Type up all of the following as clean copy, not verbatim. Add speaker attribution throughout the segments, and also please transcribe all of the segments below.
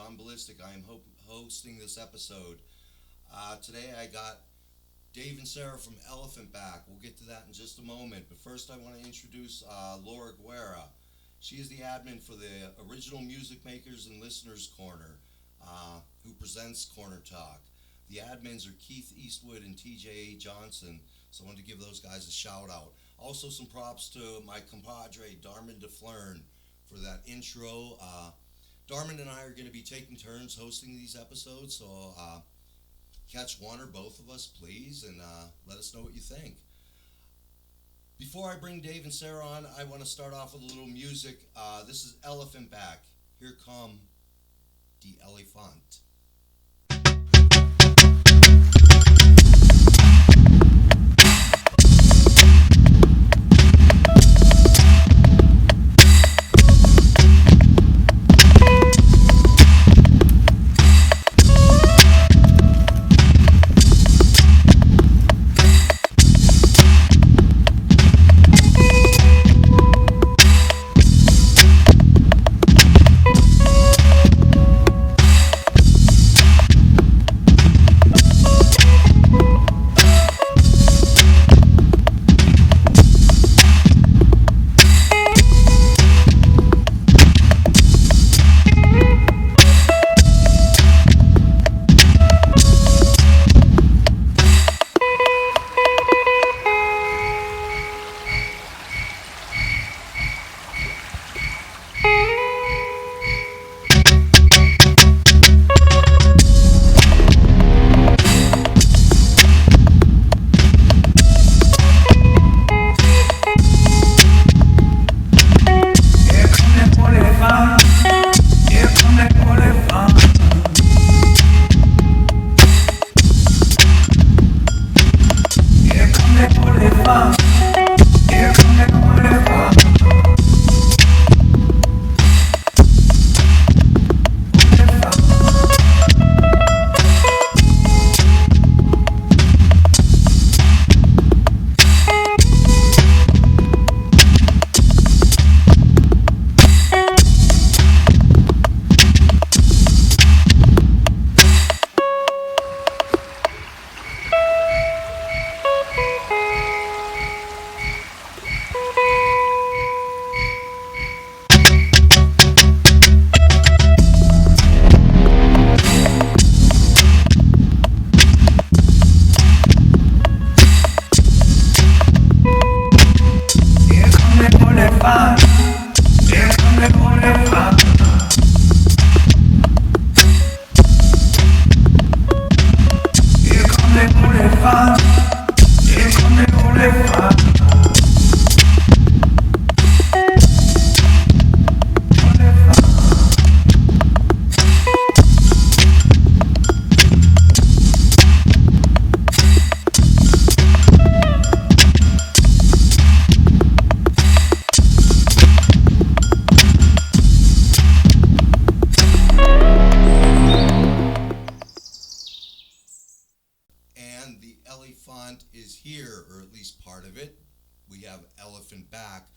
Speaker 1: I'm Ballistic. I am hosting this episode. Today I got Dave and Sarah from Elephant Back. We'll get to that in just a moment. But first, I want to introduce Laura Guerra. She is the admin for the Original Music Makers and Listeners Corner, who presents Corner Talk. The admins are Keith Eastwood and TJ Johnson, so I wanted to give those guys a shout out. Also, some props to my compadre, Darmin DeFlern, for that intro. Darmin and I are going to be taking turns hosting these episodes, so catch one or both of us, please, and let us know what you think. Before I bring Dave and Sarah on, I want to start off with a little music. This is Elephant Back. Here come the Elephant. And the elephant is here, or at least part of it. We have Elephant Back.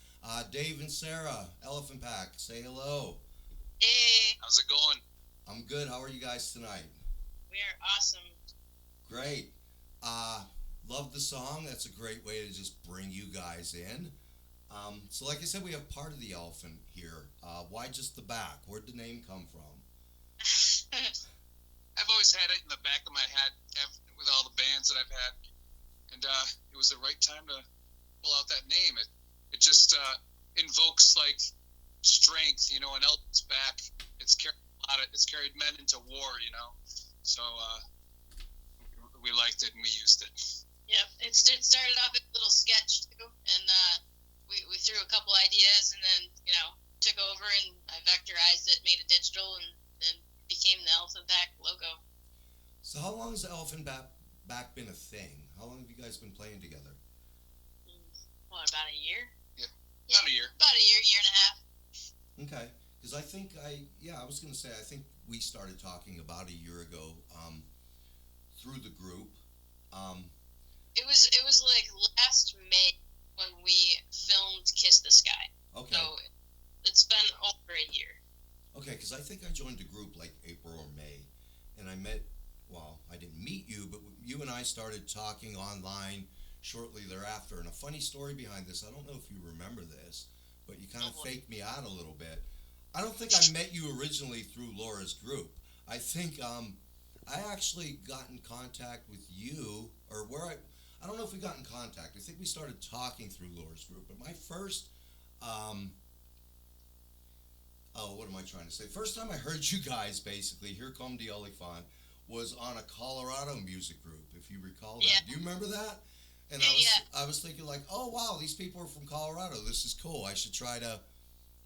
Speaker 1: Dave and Sarah, Elephant Pack, say hello.
Speaker 2: Hey,
Speaker 3: How's it going?
Speaker 1: I'm good. How are you guys tonight?
Speaker 2: we are awesome.
Speaker 1: Great. Love the song. That's a great way to just bring you guys in. So like I said, we have part of the elephant here. Why just the back? Where'd the name come from?
Speaker 3: I've always had it in the back of my head with all the bands that I've had, and it was the right time to pull out that name. It just invokes like strength, you know. An elephant's back. It's carried men into war, you know. So we liked it and we used it.
Speaker 2: Yep, it started off as a little sketch too, and we threw a couple ideas, and then took over, and I vectorized it, made it digital, and then became the Elephant Back logo.
Speaker 1: So how long has Elephant Back been a thing? How long have you guys been playing together?
Speaker 2: What, about a year?
Speaker 3: Yeah, about a year.
Speaker 2: About a year and a half.
Speaker 1: Okay, because I think I was going to say, I think we started talking about a year ago through the group.
Speaker 2: It was like last May when we filmed Kiss the Sky.
Speaker 1: Okay.
Speaker 2: So it's been over a year.
Speaker 1: Okay, because because I think I joined the group like April or May, and I met. Well, I didn't meet you, but you and I started talking online shortly thereafter. And a funny story behind this, I don't know if you remember this, but you kind of faked me out a little bit. I don't think I met you originally through Laura's group. I think I actually got in contact with you, or where I don't know if we got in contact. I think we started talking through Laura's group. But my first, um, oh, what am I trying to say? First time I heard you guys, basically, Here Come the Oliphant, was on a Colorado music group, if you recall that.
Speaker 2: Yeah.
Speaker 1: Do you remember that? And
Speaker 2: Yeah.
Speaker 1: I was thinking like, oh wow, these people are from Colorado. This is cool. I should try to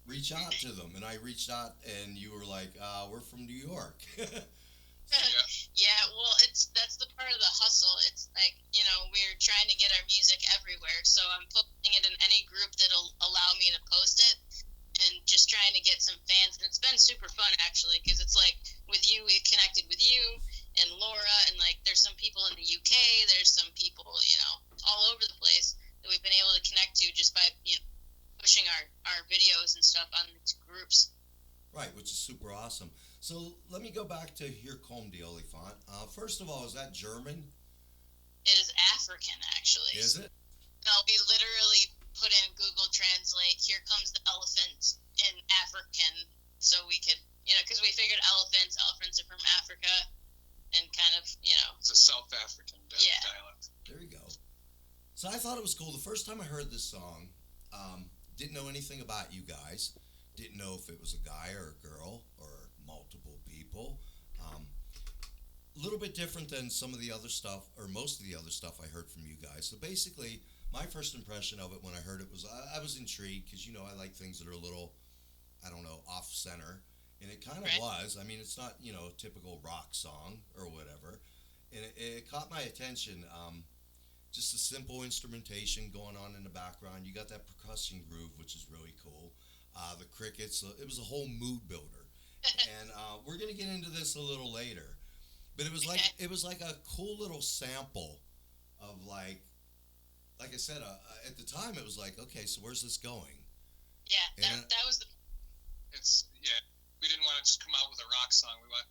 Speaker 1: reach out to them. And I reached out, and you were like, we're from New York.
Speaker 3: Yeah.
Speaker 2: Yeah, well, that's the part of the hustle. It's like, we're trying to get our music everywhere, so I'm posting it in any group that'll allow me to post it, and just trying to get some fans. And it's been super fun actually, because it's like with you, we connected with you and Laura, and like there's some people in the UK, there's some people, all over the place that we've been able to connect to just by pushing our videos and stuff on these groups.
Speaker 1: Right, which is super awesome. So let me go back to Here Come the Oliphant. First of all, is that German?
Speaker 2: It is African actually.
Speaker 1: Is it?
Speaker 2: No, we literally put in Google Translate, here comes the elephant in African, so we could, because we figured elephants are from Africa, and kind of,
Speaker 3: It's a South African
Speaker 2: Yeah.
Speaker 3: dialect.
Speaker 1: There you go. So I thought it was cool. The first time I heard this song, didn't know anything about you guys. Didn't know if it was a guy or a girl or multiple people. A little bit different than some of the other stuff, or most of the other stuff I heard from you guys. So basically, my first impression of it when I heard it was I was intrigued because, I like things that are a little, I don't know, off center. And it kind of
Speaker 2: Right.
Speaker 1: was. I mean, it's not, a typical rock song or whatever. And it caught my attention. Just a simple instrumentation going on in the background. You got that percussion groove, which is really cool. The crickets. It was a whole mood builder. And we're gonna get into this a little later. But it was like a cool little sample of like I said, at the time it was like, okay, so where's this going?
Speaker 2: Yeah,
Speaker 1: And
Speaker 2: that was the
Speaker 3: We didn't want to just come out with a rock song. We want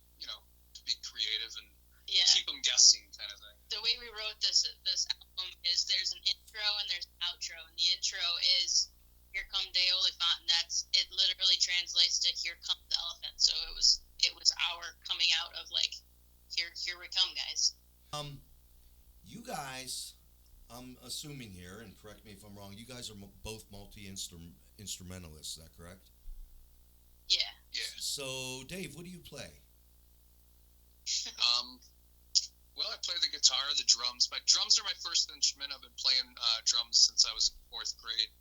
Speaker 3: to be creative and
Speaker 2: yeah.
Speaker 3: keep them guessing, kind of thing.
Speaker 2: The way we wrote this album is there's an intro and there's an outro, and the intro is "Here Come the Oliphant," and it literally translates to "Here Comes the Elephant." So it was our coming out of like, here we come, guys.
Speaker 1: You guys, I'm assuming here, and correct me if I'm wrong. You guys are both multi-instrumentalists. Is that correct?
Speaker 2: Yeah.
Speaker 3: Yeah.
Speaker 1: So, Dave, what do you play?
Speaker 3: Well, I play the guitar, the drums. My drums are my first instrument. I've been playing drums since I was in fourth grade.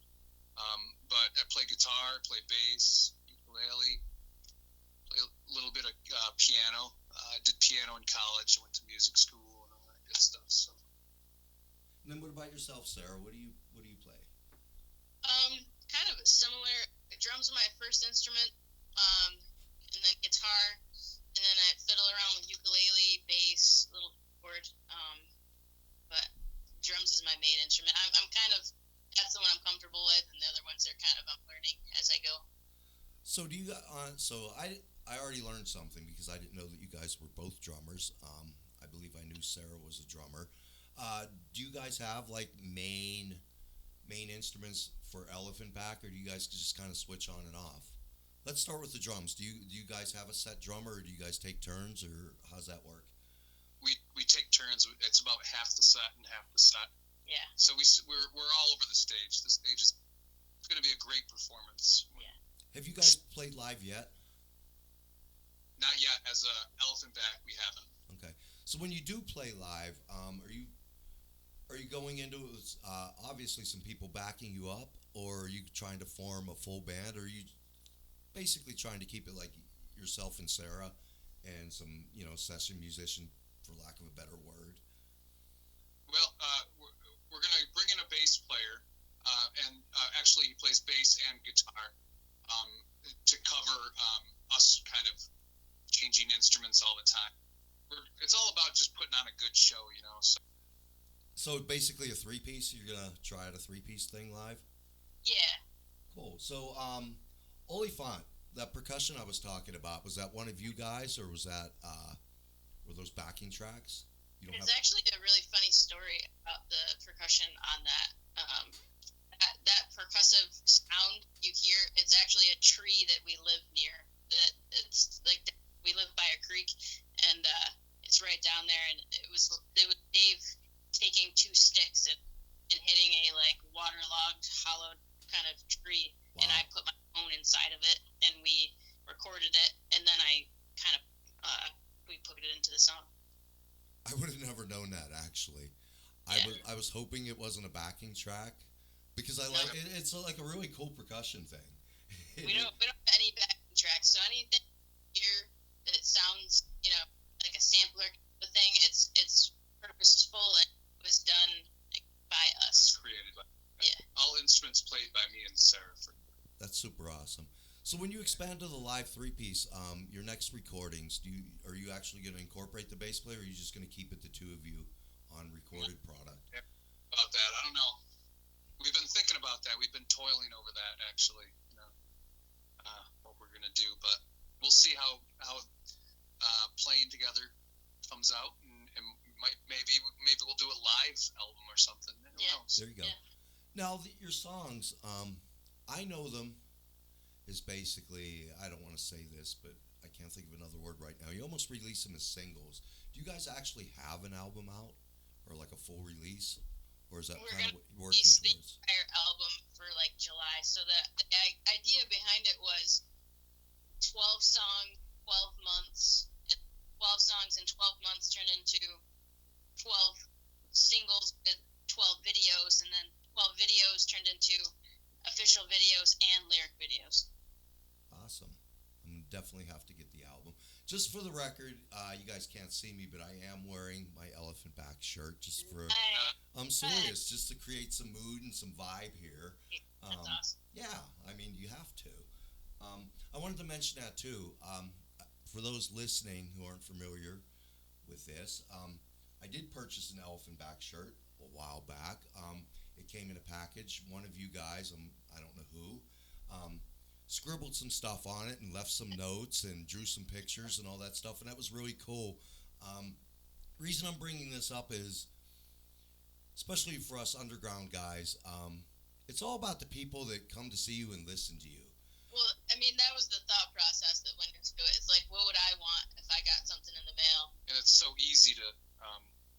Speaker 3: But I play guitar, play bass, ukulele, play a little bit of piano. I did piano in college. I went to music school and all that good stuff. So.
Speaker 1: And then, what about yourself, Sarah? What do you play?
Speaker 2: Kind of similar. Drums are my first instrument, and then guitar, and then I fiddle around with ukulele, bass, little keyboard. But drums is my main instrument. I'm kind of that's the one I'm comfortable with, and the other ones are kind of I'm learning as I go.
Speaker 1: So do you? So I already learned something because I didn't know that you guys were both drummers. I believe I knew Sarah was a drummer. Do you guys have like main instruments for Elephant Pack, or do you guys just kind of switch on and off? Let's start with the drums. Do you guys have a set drummer, or do you guys take turns, or how's that work?
Speaker 3: We take turns. It's about half the set and half the set.
Speaker 2: Yeah.
Speaker 3: So we're all over the stage. The stage is it's going to be a great performance.
Speaker 2: Yeah.
Speaker 1: Have you guys played live yet?
Speaker 3: Not yet. As a Elephant Back, we haven't.
Speaker 1: Okay. So when you do play live, are you going into it with obviously some people backing you up, or are you trying to form a full band, or are you basically trying to keep it like yourself and Sarah and some session musician, for lack of a better word?
Speaker 3: Well, we're going to bring in a bass player, and actually he plays bass and guitar to cover us kind of changing instruments all the time. It's all about just putting on a good show,
Speaker 1: So basically a three-piece. You're gonna try out a three-piece thing live.
Speaker 2: Yeah.
Speaker 1: Cool. So Oliphant, that percussion I was talking about, was that one of you guys, or was that were those backing tracks? You don't
Speaker 2: There's actually a really funny story about the percussion on that. That percussive sound you hear, it's actually a tree that we live near. That it's like we live by a creek, and it's right down there. And it was Dave taking two sticks and hitting a like waterlogged, hollowed kind of tree, and I put my phone inside of it, and we recorded it, and then I kind of we put it into the song.
Speaker 1: I would have never known that, actually.
Speaker 2: Yeah.
Speaker 1: I was hoping it wasn't a backing track, because I like it. It's like a really cool percussion thing.
Speaker 2: We don't have any backing tracks, so anything here that sounds, like a sampler kind of thing, it's purposeful and was done by
Speaker 3: It
Speaker 2: us.
Speaker 3: was created by
Speaker 2: Yeah.
Speaker 3: all instruments played by me and Sarah.
Speaker 1: That's super awesome. So when you expand to the live three-piece, your next recordings, are you actually going to incorporate the bass player, or are you just going to keep it the two of you on recorded product?
Speaker 3: About that, I don't know. We've been thinking about that. We've been toiling over that, actually. What we're gonna do, but we'll see how playing together comes out, and maybe we'll do a live album or something. Who knows?
Speaker 1: There you go.
Speaker 2: Yeah.
Speaker 1: Now your songs, I know them is basically, I don't want to say this, but I can't think of another word right now. You almost release them as singles. Do you guys actually have an album out, or like a full release, or is that
Speaker 2: We're
Speaker 1: kind of
Speaker 2: gonna
Speaker 1: what you're working
Speaker 2: release the
Speaker 1: towards?
Speaker 2: entire album for like July. So the idea behind it was 12 songs, 12 months, and 12 songs in 12 months turned into 12 singles with 12 videos, and then 12 videos turned into official videos and lyric videos.
Speaker 1: Awesome. I'm definitely have to get the album. Just for the record, you guys can't see me, but I am wearing my elephant back shirt just for. I'm serious, just to create some mood and some vibe here.
Speaker 2: That's awesome.
Speaker 1: Yeah, I mean, you have to. I wanted to mention that too. For those listening who aren't familiar with this, I did purchase an elephant back shirt a while back. It came in a package. One of you guys, I don't know who, scribbled some stuff on it and left some notes and drew some pictures and all that stuff, and that was really cool. Reason I'm bringing this up is, especially for us underground guys, it's all about the people that come to see you and listen to you.
Speaker 2: Well, I mean, that was the thought process that went into it. It's like, what would I want if I got something in the mail?
Speaker 3: And it's so easy to.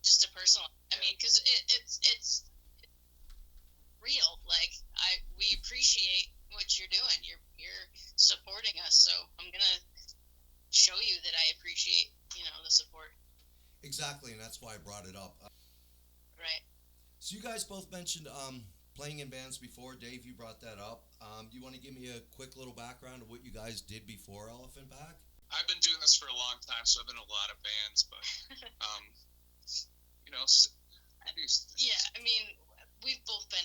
Speaker 2: Just a personal. I mean, because it's real. Like we appreciate what you're doing. You're supporting us, so I'm gonna show you that I appreciate the support.
Speaker 1: Exactly, and that's why I brought it up.
Speaker 2: Right.
Speaker 1: So you guys both mentioned playing in bands before. Dave, you brought that up. Do you want to give me a quick little background of what you guys did before Elephant Back?
Speaker 3: I've been doing this for a long time, so I've been in a lot of bands, but
Speaker 2: Yeah, I mean, we've both been.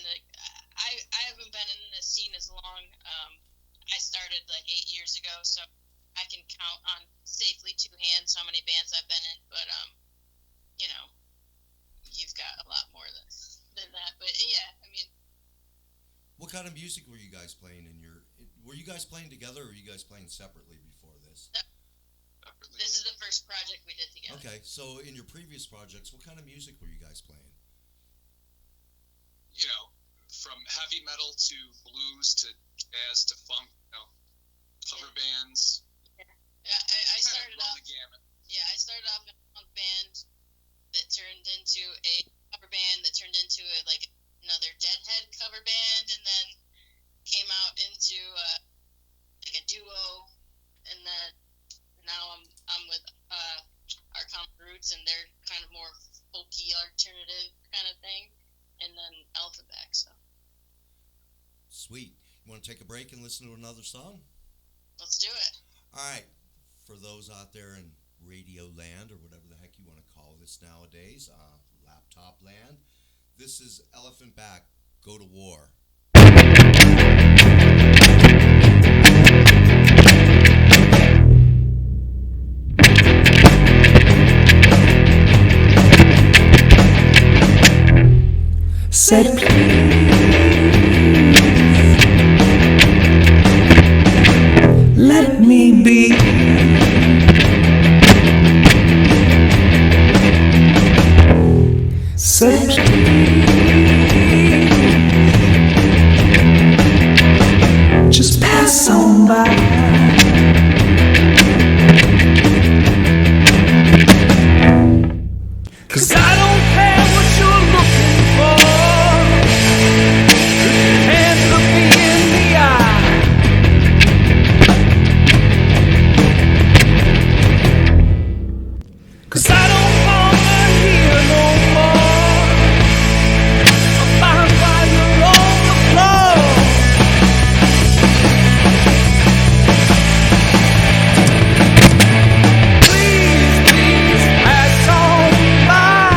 Speaker 2: I haven't been in this scene as long. I started like 8 years ago, so I can count on safely 2 hands how many bands I've been in. But you've got a lot more than that. But yeah, I mean.
Speaker 1: What kind of music were you guys playing were you guys playing together, or were you guys playing separately before this?
Speaker 2: This is the first project we did together.
Speaker 1: Okay, so in your previous projects, what kind of music were you guys playing?
Speaker 3: From heavy metal to blues to jazz to funk, cover bands.
Speaker 2: Yeah, I started
Speaker 3: run
Speaker 2: off.
Speaker 3: the gamut.
Speaker 2: Yeah, I started off in a punk band that turned into a cover band that turned into another Deadhead cover band, and then came out into like a duo, and then now I'm with our Common Roots, and they're kind of more folky alternative kind of thing, and then Elephant Back. So
Speaker 1: Sweet. You want to take a break and listen to another song?
Speaker 2: let's do it.
Speaker 1: All right. For those out there in radio land, or whatever the heck you want to call this nowadays, laptop land, this is Elephant Back, Go to War.
Speaker 4: Said let be. Set me free. Just pass on by. Cause I don't care what you're looking for. If you can't look me in the eye. Cause I don't wanna hear no more about why you're on the floor. Please, please pass on by.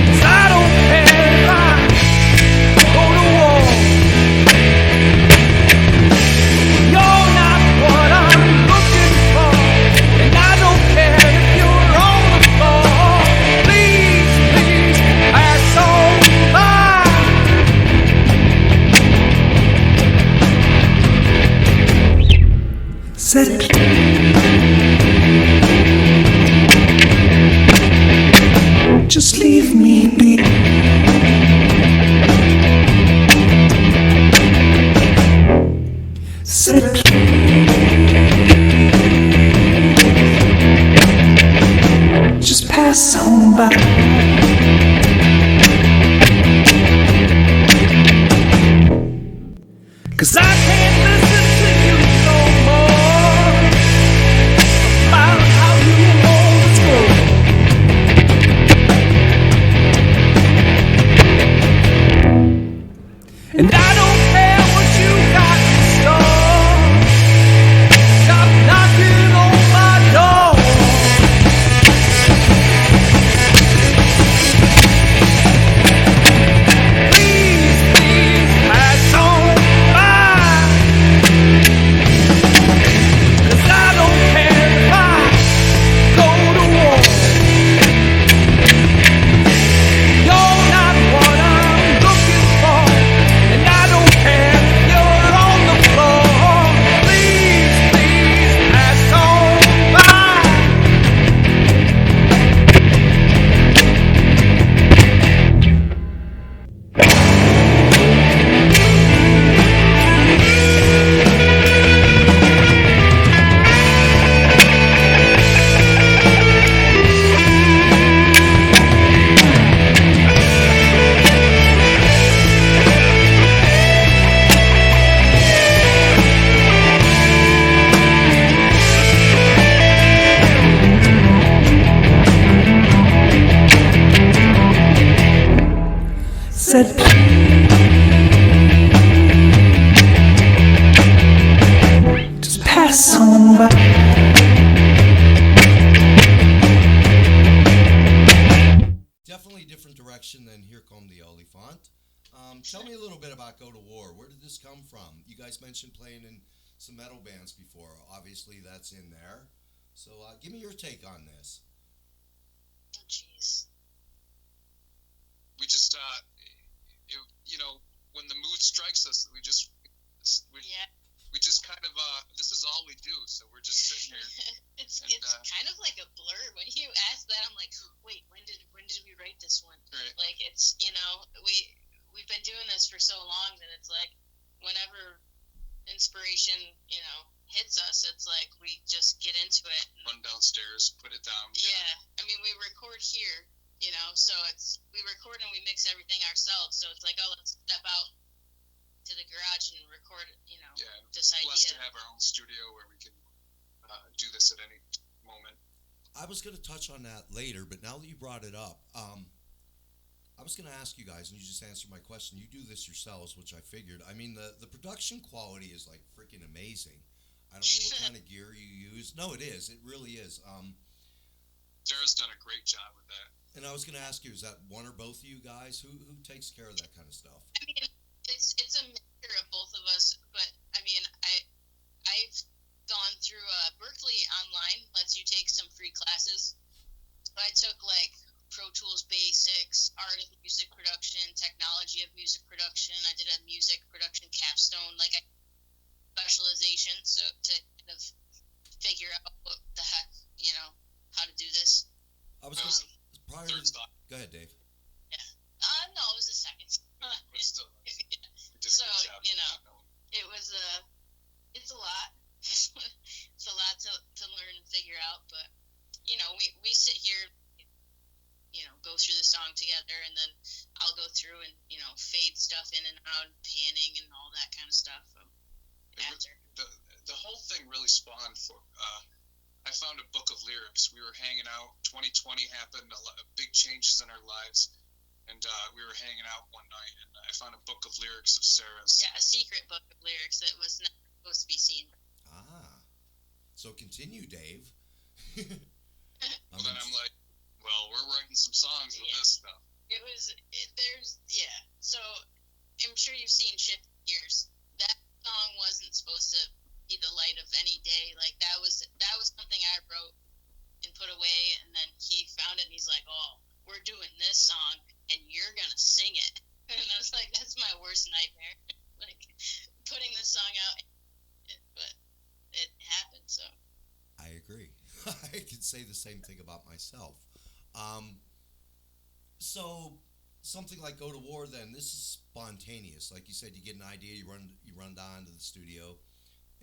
Speaker 4: 'Cause I don't care if I go to war. You're not what I'm looking for, and I don't care if you're on the floor. Please, please pass on by. Set it. Just leave me be. Set it. Just pass on by. Cause I can't listen to you no more about how you always go. And I don't care what you got in store. Stop knocking on my door. Please, please pass on by. 'Cause I don't care if I go to war. You're not what I'm looking for, and I don't care if you're on the floor. Please, please pass on by. Said just pass on by.
Speaker 1: Definitely different direction than Here Come the Oliphant. Tell me a little bit about Go to War. Where did this come from? You guys mentioned playing in some metal bands before. Obviously, that's in there. So give me your take on this.
Speaker 2: Oh, jeez.
Speaker 3: We just, when the mood strikes us, we just kind of, this is all we do. So we're just sitting here.
Speaker 2: it's
Speaker 3: And,
Speaker 2: kind of like a blur. When you ask that, I'm like, wait, when did we write this one?
Speaker 3: Right.
Speaker 2: Like, it's, we've been doing this for so long that it's like whenever inspiration, hits us, it's like we just get into it.
Speaker 3: Run downstairs, put it down.
Speaker 2: Yeah. I mean, we record here, so we record and we mix everything ourselves. So it's like, oh, let's step out to the garage and record,
Speaker 3: Yeah,
Speaker 2: this idea.
Speaker 3: blessed to have our own studio where we can do this at any moment.
Speaker 1: I was going to touch on that later, but now that you brought it up, I was going to ask you guys, and you just answered my question. You do this yourselves, which I figured. I mean, the production quality is like freaking amazing. I don't know what kind of gear you use. No, it is. It really is.
Speaker 3: Sarah's done a great job with that.
Speaker 1: And I was going to ask you, is that one or both of you guys? Who takes care of that kind of stuff?
Speaker 2: I mean, it's a mixture of both of us, but I mean, I've gone through Berkeley Online lets you take some free classes. I took like Pro Tools Basics, Art of Music Production, Technology of Music Production. I did a music production capstone. Like specialization, so to kind of figure out what the heck, how to do this.
Speaker 1: I was
Speaker 2: Um,
Speaker 1: prior
Speaker 3: Third
Speaker 1: to.
Speaker 3: stop,
Speaker 1: Go ahead, Dave.
Speaker 2: yeah. No, it was the second.
Speaker 3: but still, you did a
Speaker 2: So,
Speaker 3: good job. Not knowing.
Speaker 2: it was it's a lot. It's a lot to learn and figure out, but we sit here, go through the song together, and then I'll go through and fade stuff in and out, panning and all that kind of stuff. After.
Speaker 3: The whole thing really spawned for. I found a book of lyrics. We were hanging out. 2020 happened. A lot of big changes in our lives, and we were hanging out one night, and I found a book of lyrics of Sarah's.
Speaker 2: Yeah, a secret book of lyrics that was not supposed to be seen.
Speaker 1: Ah, so continue, Dave.
Speaker 3: And then I'm like, well, we're writing some songs with this stuff.
Speaker 2: So I'm sure you've seen Shift Gears. That song wasn't supposed to be the light of any day. Like that was something I wrote and put away, and then he found it and he's like, oh, we're doing this song and you're gonna sing it. And I was like, that's my worst nightmare. Like putting this song out, but it happened. So
Speaker 1: I agree. I can say the same thing about myself. So something like Go to War, then this is spontaneous. Like you said, you get an idea, you run down to the studio.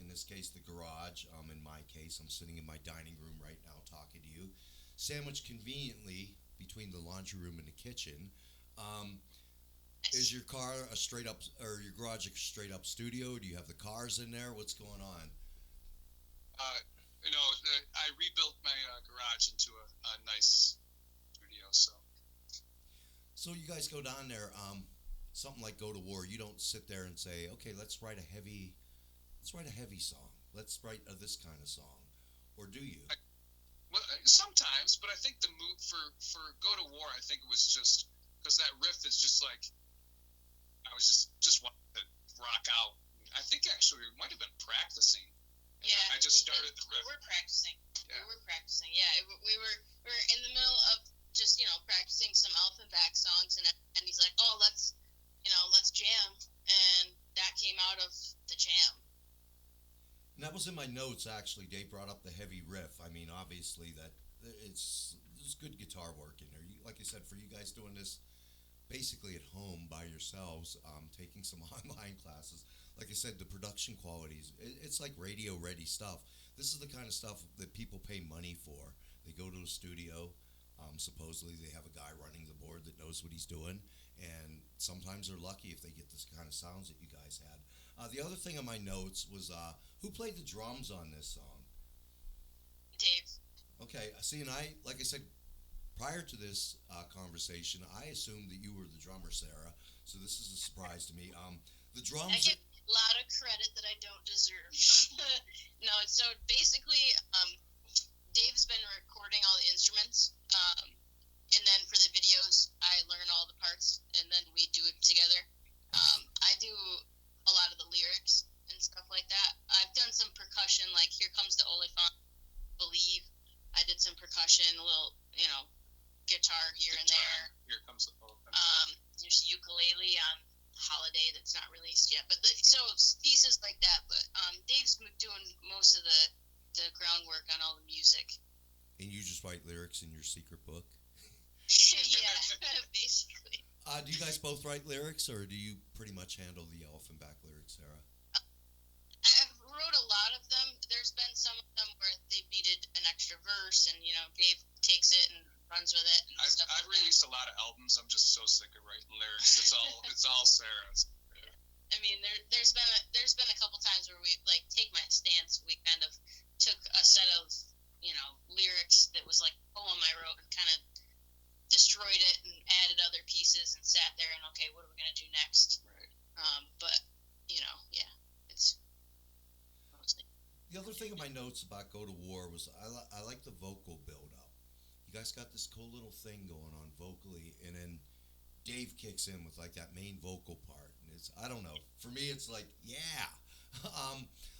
Speaker 1: In this case, the garage. In my case, I'm sitting in my dining room right now talking to you, sandwiched conveniently between the laundry room and the kitchen. Is your car a straight up, or your garage a straight up studio? Do you have the cars in there? What's going on?
Speaker 3: I rebuilt my garage into a nice studio.
Speaker 1: So you guys go down there. Something like Go to War. You don't sit there and say, okay, let's write a heavy song. Let's write this kind of song, or do you?
Speaker 3: Well, sometimes, but I think the mood for Go to War, I think it was just because that riff is just like I was just wanting to rock out. I think actually we might have been practicing.
Speaker 2: yeah,
Speaker 3: I just started the riff.
Speaker 2: We were practicing.
Speaker 3: Yeah.
Speaker 2: We were practicing. Yeah, we were in the middle of just practicing some Elephant Back songs, and he's like, oh, let's jam, and that came out of the jam.
Speaker 1: And that was in my notes, actually. Dave brought up the heavy riff. I mean, obviously, there's good guitar work in there. Like I said, for you guys doing this basically at home by yourselves, taking some online classes, like I said, the production qualities, it's like radio-ready stuff. This is the kind of stuff that people pay money for. They go to a studio. Supposedly, they have a guy running the board that knows what he's doing, and sometimes they're lucky if they get this kind of sounds that you guys had. The other thing on my notes was who played the drums on this song?
Speaker 2: Dave.
Speaker 1: Okay, see, and like I said, prior to this conversation, I assumed that you were the drummer, Sarah. So this is a surprise to me. The drums.
Speaker 2: I get a lot of credit that I don't deserve. No, so basically, Dave's been recording all the instruments, and then for the videos, I learn all the parts, and then we do it together. I do a lot of the lyrics and stuff like that. I've done some percussion, like Here Comes the Olifant, Believe. I did some percussion, a little, guitar here and there.
Speaker 3: Here Comes the Olifant.
Speaker 2: There's ukulele on Holiday that's not released yet, but so pieces like that. But Dave's doing most of the groundwork on all the music.
Speaker 1: And you just write lyrics in your secret book?
Speaker 2: Yeah, basically.
Speaker 1: Do you guys both write lyrics, or do you pretty much handle the Elephant Back lyrics, Sarah?
Speaker 2: I wrote a lot of them. There's been some of them where they've needed an extra verse, and Dave takes it and runs with it. And
Speaker 3: I've released a lot of albums. I'm just so sick of writing lyrics. It's all Sarah's.
Speaker 2: I mean, there's been a couple times where we Take My Stance. We kind of took a set of lyrics that was like a poem I wrote and kind of destroyed it and added other pieces and sat there and okay, what are we gonna do next?
Speaker 3: Right.
Speaker 2: But yeah, it's.
Speaker 1: The other thing in my notes about Go to War was I like the vocal build up. You guys got this cool little thing going on vocally, and then Dave kicks in with like that main vocal part, and it's, I don't know, for me it's like, yeah.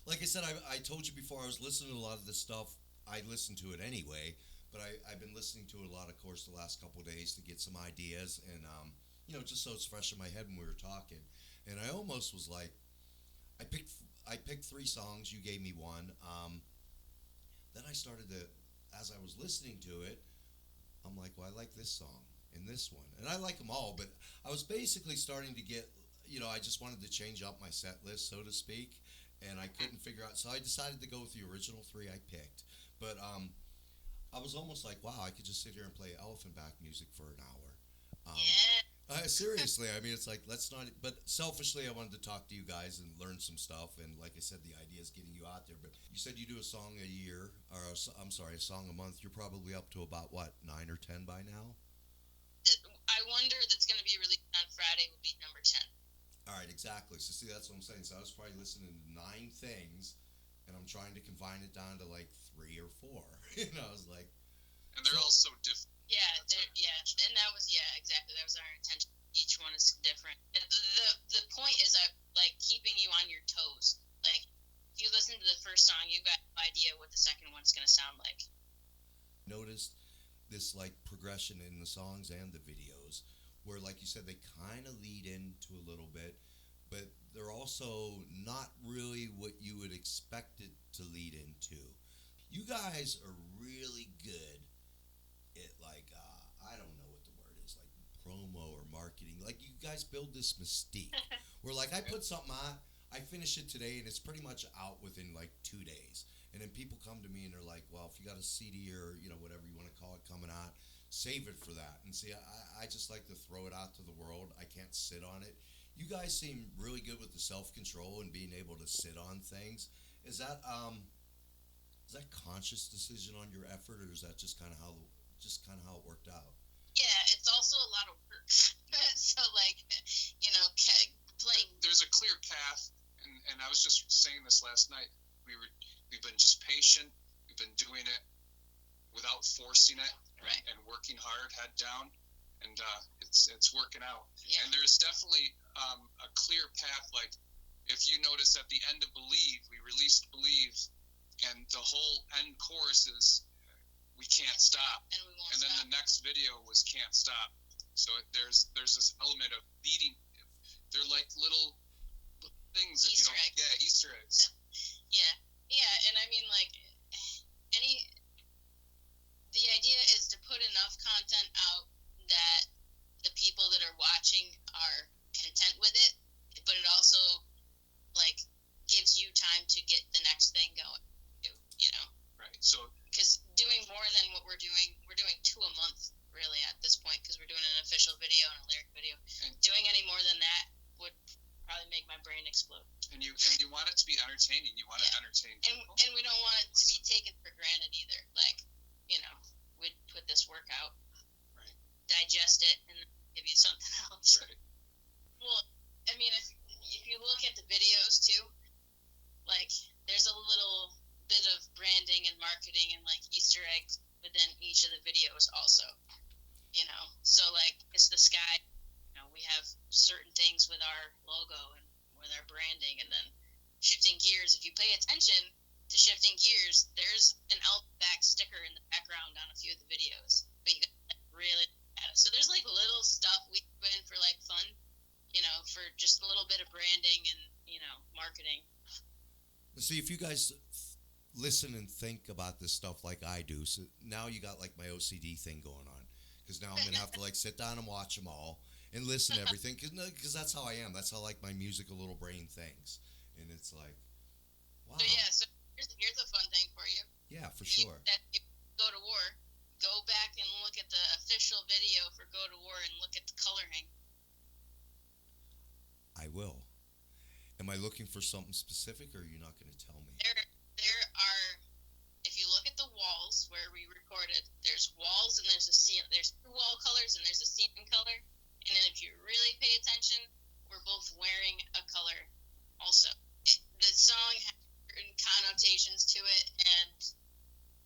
Speaker 1: Like I said, I told you before, I was listening to a lot of this stuff. I listened to it anyway, but I've been listening to it a lot, of course, the last couple of days to get some ideas, and just so it's fresh in my head when we were talking. And I almost was like, I picked I picked 3 songs. You gave me one. Then I started to, as I was listening to it, I'm like, well, I like this song and this one, and I like them all. But I was basically starting to get, I just wanted to change up my set list, so to speak, and I couldn't figure out. So I decided to go with the original 3 I picked. But I was almost like, wow, I could just sit here and play elephant back music for an hour.
Speaker 2: Yeah.
Speaker 1: Seriously, I mean, it's like, let's not. But selfishly, I wanted to talk to you guys and learn some stuff. And like I said, the idea is getting you out there. But you said you do a song a year, or I'm sorry, a song a month. You're probably up to about what, 9 or 10 by now?
Speaker 2: I Wonder that's going to be released on Friday will be number 10.
Speaker 1: All right, exactly. So see, that's what I'm saying. So I was probably listening to 9 things, and I'm trying to confine it down to like 3 or 4. I was like,
Speaker 3: And they're all so different.
Speaker 2: Yeah, and that was exactly. That was our intention. Each one is different. The point is like keeping you on your toes. Like if you listen to the first song, you got no idea what the second one's gonna sound like.
Speaker 1: noticed this like progression in the songs and the videos, where like you said, they kind of lead into a little bit, but they're also not really what you would expect it to lead into. You guys are really good at like I don't know what the word is, like promo or marketing. Like you guys build this mystique where like I put something on, I finish it today and it's pretty much out within like 2 days. And then people come to me and they're like, well, if you got a CD or whatever you want to call it coming out, save it for that. And see, I just like to throw it out to the world. I can't sit on it. You guys seem really good with the self control and being able to sit on things. Is that conscious decision on your effort, or is that just kind of how it worked out?
Speaker 2: Yeah, it's also a lot of work. So like, playing.
Speaker 3: There's a clear path, and I was just saying this last night. We've been just patient. We've been doing it without forcing it,
Speaker 2: Right.
Speaker 3: and working hard, head down, and it's working out.
Speaker 2: Yeah.
Speaker 3: And there's definitely a clear path. Like if you notice at the end of Believe, we released Believe, and the whole end chorus is we can't stop.
Speaker 2: And we won't
Speaker 3: And then
Speaker 2: stop.
Speaker 3: the next video was Can't Stop. So there's this element of leading. They're like little things that
Speaker 2: Easter
Speaker 3: you don't
Speaker 2: eggs.
Speaker 3: get. Easter eggs.
Speaker 2: Yeah, and I mean like the idea is to put enough content out that the people that are watching are content with it, but it also like gives you time to get the next thing going too,
Speaker 3: Right. So
Speaker 2: because doing more than what we're doing 2 a month really at this point, because we're doing an official video and a lyric video.
Speaker 3: And-
Speaker 2: Doing any more than that would probably make my brain explode.
Speaker 3: and you want it to be entertaining. You want to entertain
Speaker 2: And
Speaker 3: people.
Speaker 2: and we don't want it to be taken for granted either. Like, we'd put this work out,
Speaker 3: Right.
Speaker 2: digest it, and then give you something else.
Speaker 3: Right.
Speaker 2: Well, I mean, if you look at the videos too, like there's a little bit of branding and marketing and like Easter eggs within each of the videos also. So like it's the sky. We have certain things with our logo and with our branding, and then shifting gears. If you pay attention to shifting gears, there's an Outback sticker in the background on a few of the videos, but you got to really look at it. So there's like little stuff we put in for like fun, for just a little bit of branding and marketing.
Speaker 1: See, if you guys listen and think about this stuff like I do, so now you got like my OCD thing going on, because now I'm gonna have to like sit down and watch them all and listen to everything, because that's how I am. That's how like my musical little brain thinks, and it's like, wow.
Speaker 2: So here's a fun thing for you.
Speaker 1: Yeah, for sure.
Speaker 2: That if you go to war, go back and look at the official video for Go to War and look at the coloring.
Speaker 1: I will. Am I looking for something specific, or are you not going to tell me?
Speaker 2: There are, if you look at the walls where we recorded, there's walls and there's a ceiling. There's 2 wall colors and there's a ceiling color. And then if you really pay attention, we're both wearing a color also. The song has certain connotations to it, and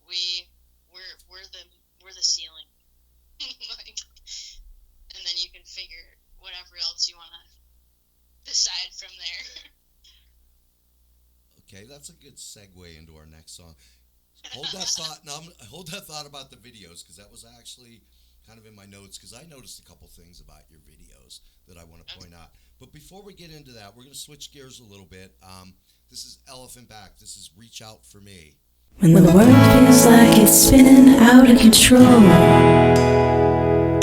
Speaker 2: we're the ceiling. Like, and then you can figure whatever else you want to decide from there.
Speaker 1: Okay, that's a good segue into our next song. Hold that thought. Now, hold that thought about the videos, because that was actually kind of in my notes, because I noticed a couple things about your videos that I want to point out. But before we get into that, we're going to switch gears a little bit. This is Elephant Back. This is Reach Out for Me.
Speaker 5: When the world feels like it's spinning out of control,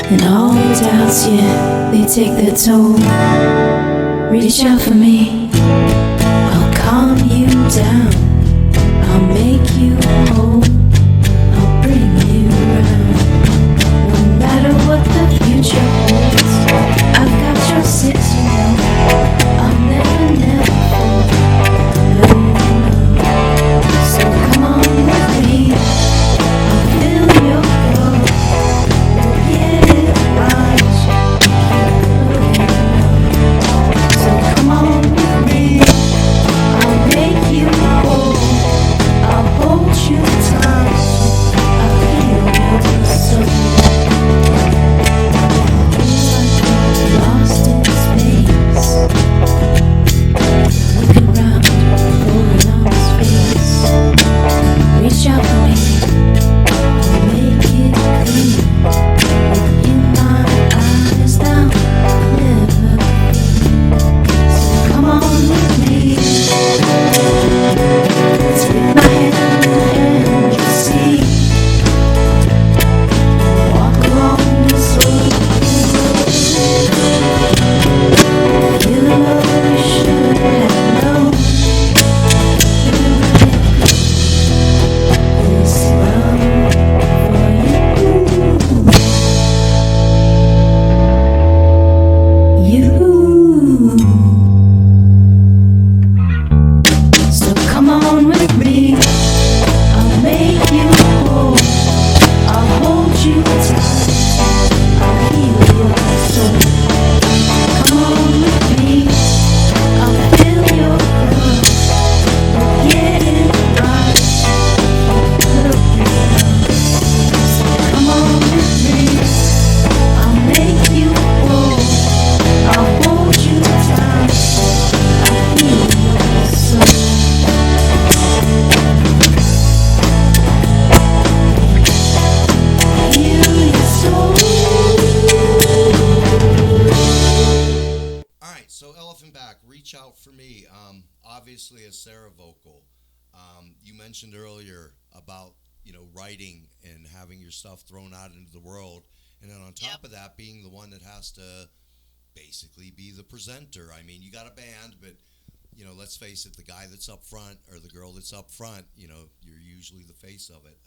Speaker 5: and all the doubts, yeah, they take their toll. Reach out for me, I'll calm you down, I'll make you whole, I'll bring you around. No matter what the future holds, I've got your six, you know, I'll never, never fall. No, no. So come on with me, I'll fill your cup, we'll get it right, keep looking around. So come on with me, I'll make you whole, I'll hold you tight, I'll heal your soul. Lost in space, looking around for an honest face. Reach out for me, I'll make it clean. Look in my eyes, thou never be. So come on with me, take my hand and you'll see. Walk along this road, feel the love you should have known. This love for you. So come on with me, I'll make you whole, I'll hold you tight, I'll heal your soul. Come on with me, I'll fill your cup, we'll get it right, looking around. So come on with me, I'll make you whole, I'll hold you tight, I'll heal your soul. Heal your soul.
Speaker 1: All right, so Elephant Back, Reach Out for Me. Obviously a Sarah vocal. You mentioned earlier about, writing and having your stuff thrown out into the world. And then on top of that, being the one that has to basically be the presenter. I mean, you got a band, but, let's face it, the guy that's up front or the girl that's up front, you're usually the face of it.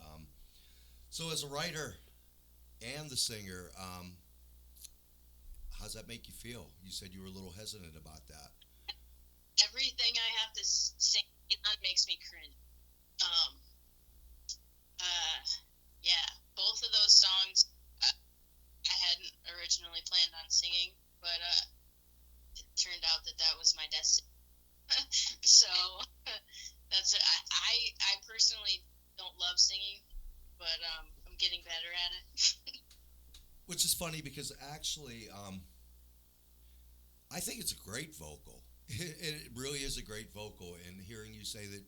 Speaker 1: So as a writer and the singer, how's that make you feel? You said you were a little hesitant about that.
Speaker 2: Everything I have to sing on makes me cringe. Yeah, both of those songs I hadn't originally planned on singing, but it turned out that was my destiny. So that's I personally don't love singing, but I'm getting better at it.
Speaker 1: Which is funny because actually, I think it's a great vocal. It really is a great vocal. And hearing you say that,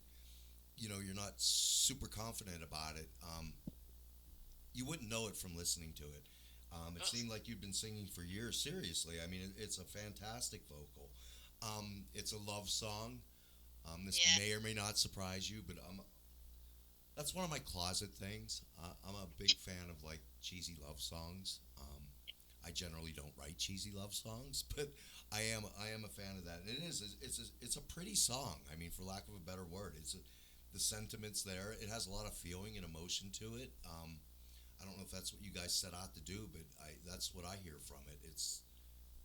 Speaker 1: you're not super confident about it, you wouldn't know it from listening to it. It seemed like you'd been singing for years. Seriously, I mean, it's a fantastic vocal. It's a love song. This may or may not surprise you, but that's one of my closet things. I'm a big fan of like cheesy love songs. I generally don't write cheesy love songs, but I am a fan of that. And it's a pretty song. I mean, for lack of a better word, the sentiment's there. It has a lot of feeling and emotion to it. I don't know if that's what you guys set out to do, but that's what I hear from it. It's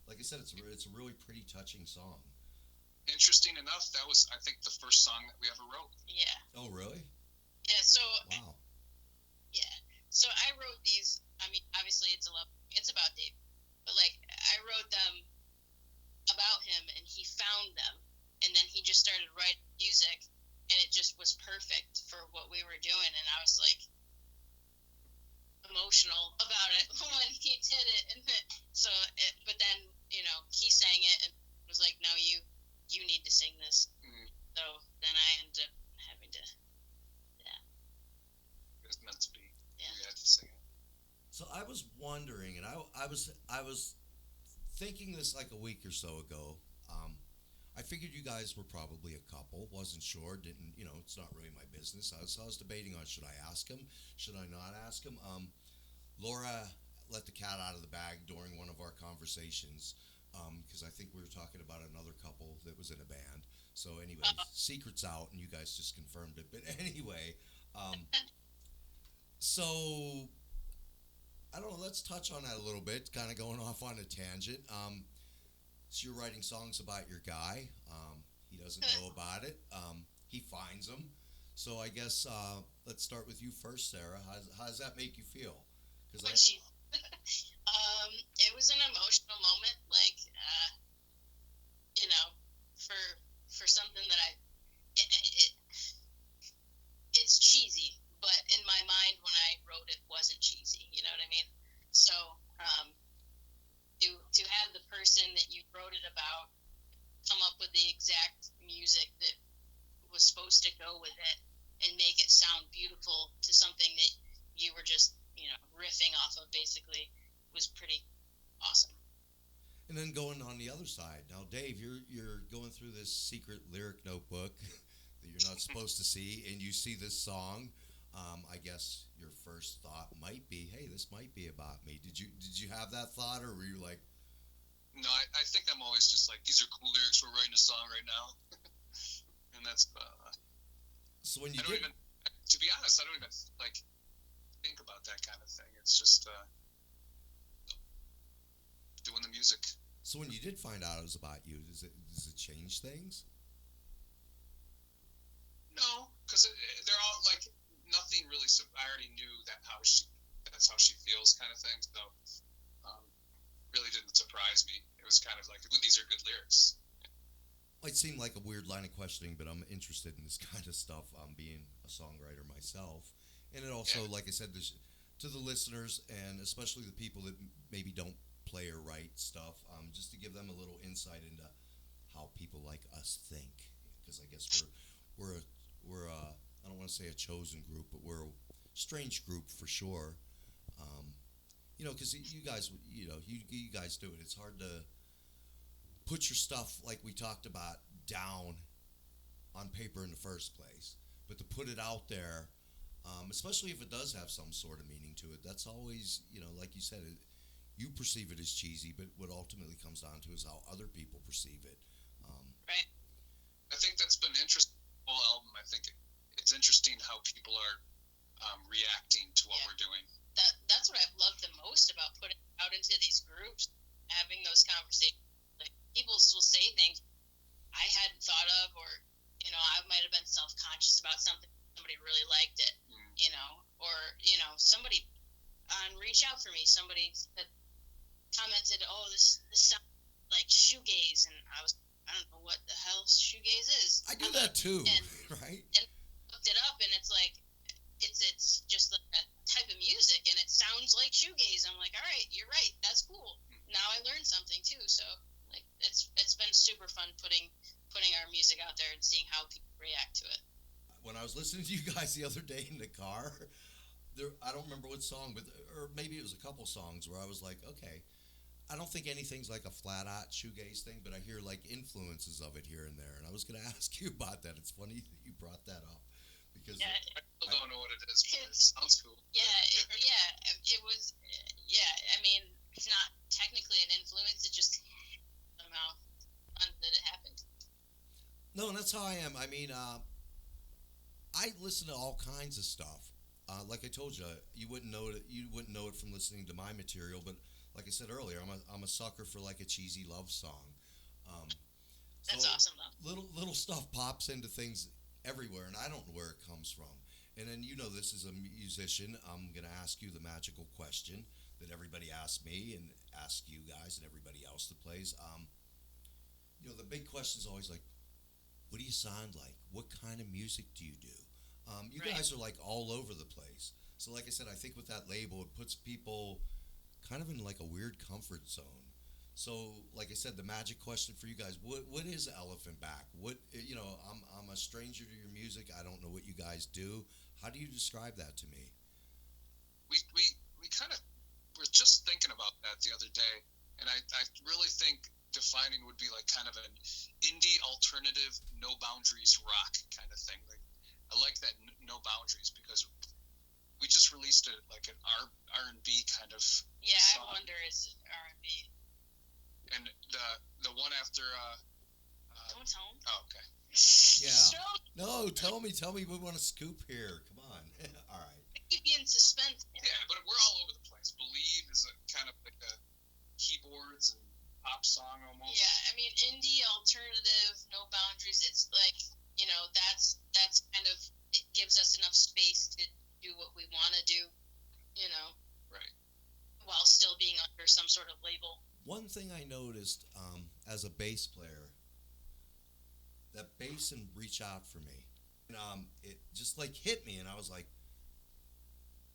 Speaker 1: like I said, it's a really pretty touching song.
Speaker 3: Interesting enough, that was, I think, the first song that we ever wrote.
Speaker 2: Yeah.
Speaker 1: Oh, really?
Speaker 2: Yeah. So.
Speaker 1: Wow.
Speaker 2: Yeah. So I wrote these. I mean, obviously it's about Dave, but like I wrote them about him, and he found them, and then he just started writing music, and it just was perfect for what we were doing, and I was like emotional about it when he did it, and but then he sang it and was like, no, you need to sing this. So then I ended up having to.
Speaker 3: It was meant to be.
Speaker 2: Yeah.
Speaker 3: We had to sing it.
Speaker 1: So I was wondering, and I was thinking this like a week or so ago. I figured you guys were probably a couple. Wasn't sure. Didn't It's not really my business. I was debating on should I ask him, should I not ask him. Laura let the cat out of the bag during one of our conversations because I think we were talking about another couple that was in a band. So anyway, secret's out, and you guys just confirmed it. But anyway, so I don't know. Let's touch on that a little bit. Kind of going off on a tangent. So you're writing songs about your guy. He doesn't know about it. He finds them. So I guess let's start with you first, Sarah. How does that make you feel?
Speaker 2: Because it was an emotional moment, like for something that it's cheesy, but in my mind when I wrote it wasn't cheesy. You know what I mean? So to have the person that you wrote it about come up with the exact music that was supposed to go with it and make it sound beautiful to something that you were just riffing off of basically was pretty awesome.
Speaker 1: And then going on the other side, now Dave, you're going through this secret lyric notebook that you're not supposed to see, and you see this song. I guess your first thought might be, "Hey, this might be about me." Did you have that thought, or were you like?
Speaker 3: No, I think I'm always just like, these are cool lyrics. We're writing a song right now, and that's.
Speaker 1: So when you
Speaker 3: I don't even, to be honest, I don't even like think about that kind of thing. It's just doing the music.
Speaker 1: So when you did find out it was about you, does it change things?
Speaker 3: No, because they're all like nothing really. I already knew that's how she feels, kind of thing. So really didn't surprise me. It was kind of like, ooh, these are good lyrics.
Speaker 1: Might seem like a weird line of questioning, but I'm interested in this kind of stuff. Being a songwriter myself, and it also, like I said, to the listeners and especially the people that maybe don't play or write stuff, just to give them a little insight into how people like us think, because I guess we're I don't want to say a chosen group, but we're a strange group for sure. Because you guys, you guys do it. It's hard to put your stuff, like we talked about, down on paper in the first place, but to put it out there, especially if it does have some sort of meaning to it, that's always, like you said, you perceive it as cheesy, but what ultimately comes down to is how other people perceive it.
Speaker 2: Right.
Speaker 3: I think that's been interesting. The whole album, I think it's interesting how people are reacting to what we're doing.
Speaker 2: That's what I've loved the most about putting it out into these groups, having those conversations. Like, people will say things I hadn't thought of, or I might have been self-conscious about something. Somebody really liked it, or somebody on Reach Out for Me, somebody that commented, "Oh, this sounds like shoegaze," and I don't know what the hell shoegaze is.
Speaker 1: I do that too, right?
Speaker 2: And looked it up, and it's like it's just a type of music, and it sounds like shoegaze. I'm like, all right, you're right, that's cool. Now I learned something too. So like it's been super fun putting our music out there and seeing how people react to it.
Speaker 1: When I was listening to you guys the other day in the car, I don't remember what song, or maybe it was a couple songs where I was like, okay, I don't think anything's like a flat-out shoegaze thing, but I hear like influences of it here and there, and I was going to ask you about that. It's funny that you brought that up, because
Speaker 3: I still don't know what it is, but it sounds cool.
Speaker 2: It was. I mean, it's not technically an influence. It just somehow fun that it happened.
Speaker 1: No, and that's how I am. I mean, I listen to all kinds of stuff. Like I told you, you wouldn't know it. You wouldn't know it from listening to my material. But like I said earlier, I'm a sucker for like a cheesy love song.
Speaker 2: That's awesome, though.
Speaker 1: Little stuff pops into things everywhere, and I don't know where it comes from. And then this as a musician, I'm gonna ask you the magical question that everybody asks me and ask you guys and everybody else that plays. The big question is always like, what do you sound like? What kind of music do you do? You guys are like all over the place. So like I said, I think with that label, it puts people kind of in like a weird comfort zone. So like I said, the magic question for you guys, what is Elephant Back? I'm a stranger to your music. I don't know what you guys do. How do you describe that to me?
Speaker 3: We kind of were just thinking about that the other day, and I really think defining would be like kind of an indie alternative, no boundaries rock kind of thing. Like I like that no boundaries because we just released an R&B kind of song.
Speaker 2: I wonder is it R&B.
Speaker 3: And the one after
Speaker 2: Don't tell him.
Speaker 3: oh, okay.
Speaker 1: Yeah. No, tell me. We want a scoop here. Come on. All right.
Speaker 2: Keep you in suspense.
Speaker 3: Yeah, but we're all over the place. Believe is a kind of like a keyboards and pop song almost.
Speaker 2: Yeah, I mean indie alternative, no boundaries. It's like that's kind of it gives us enough space to do what we want to do,
Speaker 3: Right.
Speaker 2: while still being under some sort of label.
Speaker 1: One thing I noticed as a bass player, that bass and reach out for me. And, it just like hit me, and I was like,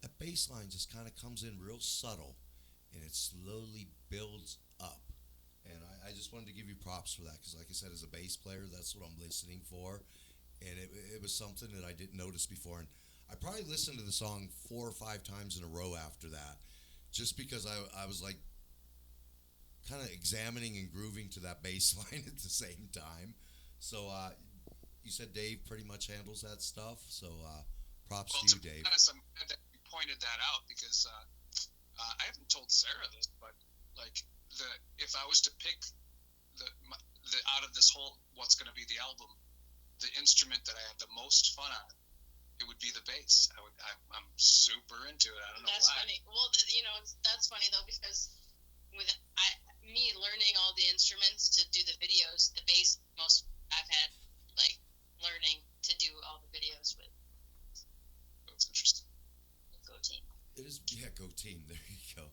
Speaker 1: that bass line just kind of comes in real subtle, and it slowly builds up. And I just wanted to give you props for that, because like I said, as a bass player, that's what I'm listening for. And it was something that I didn't notice before. And I probably listened to the song 4 or 5 times in a row after that, just because I was like kind of examining and grooving to that bass line at the same time. So you said Dave pretty much handles that stuff. So props to you, Dave.
Speaker 3: I'm glad that you pointed that out because I haven't told Sarah this, but like if I was to pick the out of this whole what's going to be the album, the instrument that I had the most fun on, it would be the bass. I'm super into it. I don't know
Speaker 2: That's
Speaker 3: why.
Speaker 2: funny. Well, that's funny though because with me learning all the instruments to do the videos, the bass most I've had like learning to do all the videos with.
Speaker 3: That's interesting.
Speaker 2: Go team.
Speaker 1: It is, yeah, go team. There you go.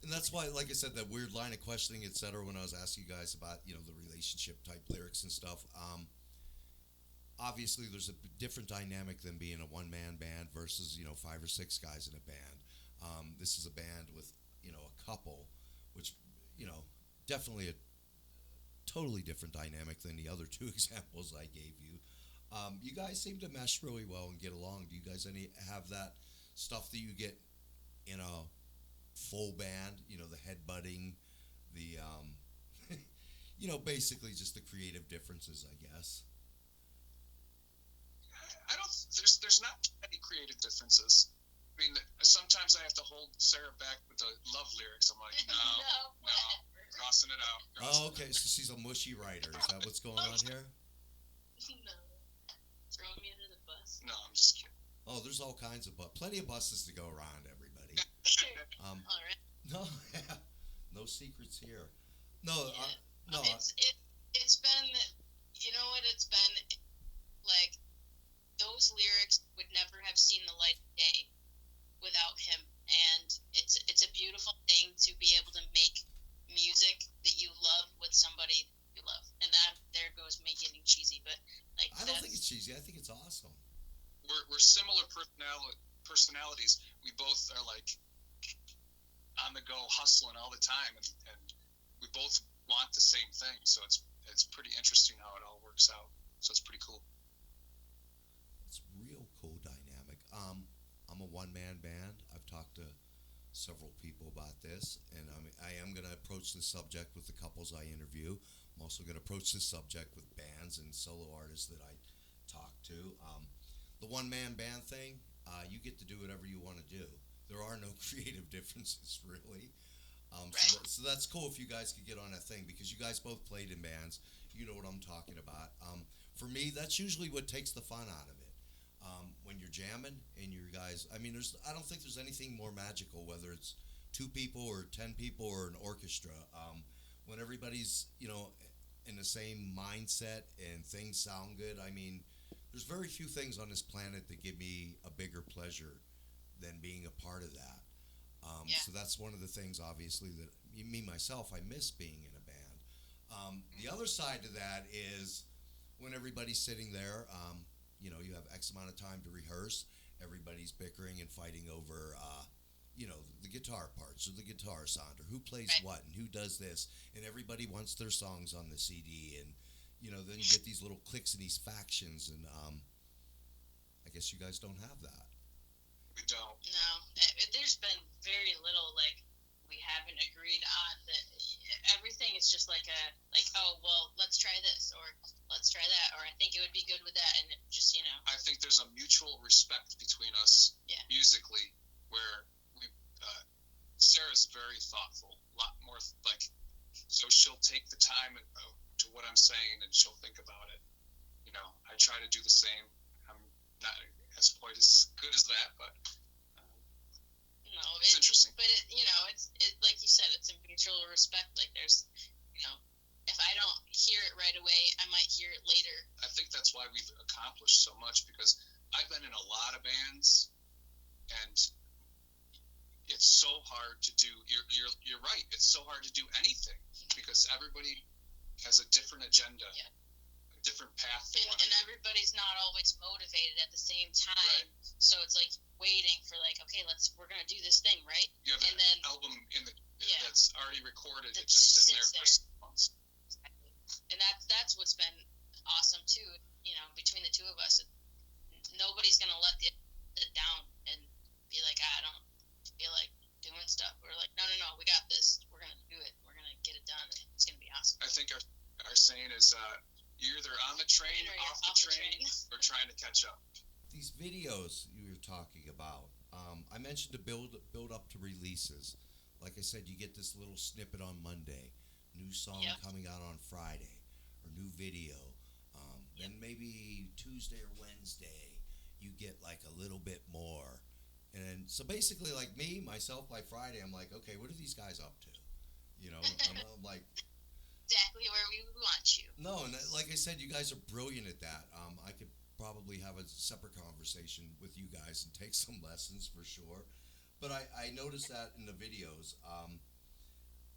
Speaker 1: And that's why, like I said, that weird line of questioning, etc. When I was asking you guys about the relationship type lyrics and stuff. Obviously, there's a different dynamic than being a one-man band versus 5 or 6 guys in a band. This is a band with a couple, which definitely a totally different dynamic than the other 2 examples I gave you. You guys seem to mesh really well and get along. Do you guys have that stuff that you get in a full band? The headbutting, the basically just the creative differences, I guess.
Speaker 3: I don't. There's not many creative differences. I mean, sometimes I have to hold Sarah back with the love lyrics. I'm like, no, crossing it out.
Speaker 1: Oh, okay. So she's a mushy writer. Is that what's going on here?
Speaker 2: No, throwing me under the bus.
Speaker 3: No, I'm just kidding.
Speaker 1: Oh, there's all kinds of plenty of buses to go around, everybody.
Speaker 2: All right.
Speaker 1: No, no secrets here. No,
Speaker 2: Yeah.
Speaker 1: no.
Speaker 2: It's been, it's been like those lyrics would never have seen the light of day without him, and it's a beautiful thing to be able to make music that you love with somebody you love, and that there goes me getting cheesy, but like
Speaker 1: I don't think it's cheesy. I think it's awesome.
Speaker 3: We're similar personalities. We both are like on the go, hustling all the time, and we both want the same thing. So it's pretty interesting how it all works out. So it's pretty cool.
Speaker 1: It's real cool dynamic. I'm a one-man band. I've talked to several people about this, and I am going to approach this subject with the couples I interview. I'm also going to approach this subject with bands and solo artists that I talk to. The one-man band thing, you get to do whatever you want to do. There are no creative differences, really. So that's cool if you guys could get on that thing, because you guys both played in bands. You know what I'm talking about. For me, that's usually what takes the fun out of it. When you're jamming and you guys, I don't think there's anything more magical, whether it's 2 people or 10 people or an orchestra. When everybody's, in the same mindset and things sound good, there's very few things on this planet that give me a bigger pleasure than being a part of that. So that's one of the things, obviously, that me, myself, I miss being in a band. The other side to that is when everybody's sitting there, you have X amount of time to rehearse. Everybody's bickering and fighting over, the guitar parts or the guitar sound or who plays what and who does this. And everybody wants their songs on the CD. And, then you get these little cliques and these factions. And I guess you guys don't have that.
Speaker 3: We don't.
Speaker 2: No, there's been very little like we we haven't agreed on that. Everything is just like oh well, let's try this or let's try that, or I think it would be good with that, and it just
Speaker 3: I think there's a mutual respect between us musically, where Sarah's very thoughtful, a lot more so she'll take the time to what I'm saying, and she'll think about it. I try to do the same. I'm not as quite as good as that, but
Speaker 2: no,
Speaker 3: it's interesting.
Speaker 2: But it's like you said, it's a mutual respect. Like there's, if I don't hear it right away, I might hear it later.
Speaker 3: I think that's why we've accomplished so much, because I've been in a lot of bands, and it's so hard to do. You're right. It's so hard to do anything because everybody has a different agenda.
Speaker 2: Yeah.
Speaker 3: Different path
Speaker 2: and everybody's not always motivated at the same time,
Speaker 3: right.
Speaker 2: So it's like waiting for okay, we're gonna do this thing, right?
Speaker 3: You have
Speaker 2: an
Speaker 3: album that's already recorded. It's just sitting there for 6 months.
Speaker 2: Exactly. And that's what's been awesome too. Between the two of us, nobody's gonna let it down and be like, I don't feel like doing stuff. We're like, no, we got this. We're gonna do it. We're gonna get it done. It's gonna be awesome.
Speaker 3: I think our saying is you're either on the train, off the train, or trying to catch up.
Speaker 1: These videos you were talking about, I mentioned to build up to releases. Like I said, you get this little snippet on Monday, new song coming out on Friday, or new video. Then maybe Tuesday or Wednesday, you get like a little bit more. And so basically, like myself, by Friday, I'm like, okay, what are these guys up to? I'm like...
Speaker 2: Exactly where we want you.
Speaker 1: No, and like I said, you guys are brilliant at that. I could probably have a separate conversation with you guys and take some lessons for sure. But I noticed that in the videos.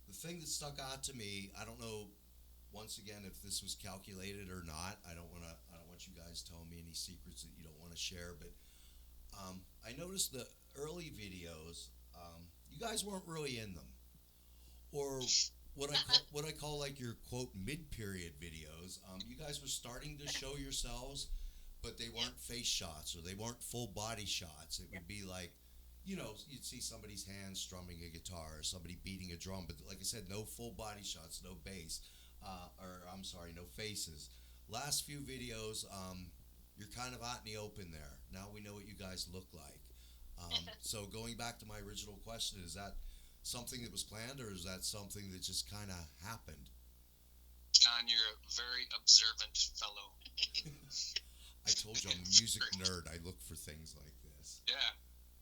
Speaker 1: The thing that stuck out to me, I don't know, once again, if this was calculated or not. I don't want you guys telling me any secrets that you don't want to share. But I noticed the early videos, you guys weren't really in them, or what I call like your quote mid-period videos. You guys were starting to show yourselves, but they weren't face shots or they weren't full body shots. It would be like, you'd see somebody's hands strumming a guitar or somebody beating a drum, but like I said, no full body shots, no bass, no faces. Last few videos, you're kind of out in the open there. Now we know what you guys look like. So going back to my original question, is that something that was planned, or is that something that just kind of happened?
Speaker 3: John, you're a very observant fellow.
Speaker 1: I told you I'm a music nerd. I look for things like this.
Speaker 3: Yeah,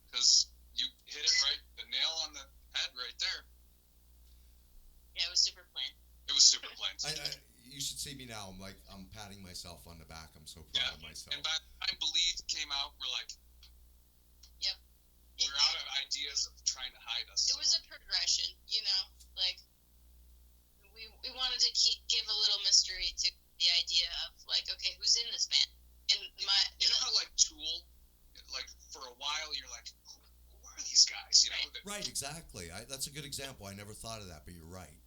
Speaker 3: because you hit it right, the nail on the head right there.
Speaker 2: Yeah, it was super planned.
Speaker 3: It was super planned.
Speaker 1: You should see me now. I'm patting myself on the back. I'm so proud of myself.
Speaker 3: And by the time Believe came out, we're like, we're out of ideas of trying to hide us.
Speaker 2: It was a progression, like we wanted to give a little mystery to the idea of like, okay, who's in this band? And
Speaker 3: how like Tool, like for a while you're like, who are these guys?
Speaker 1: Right, exactly. That's a good example. I never thought of that, but you're right.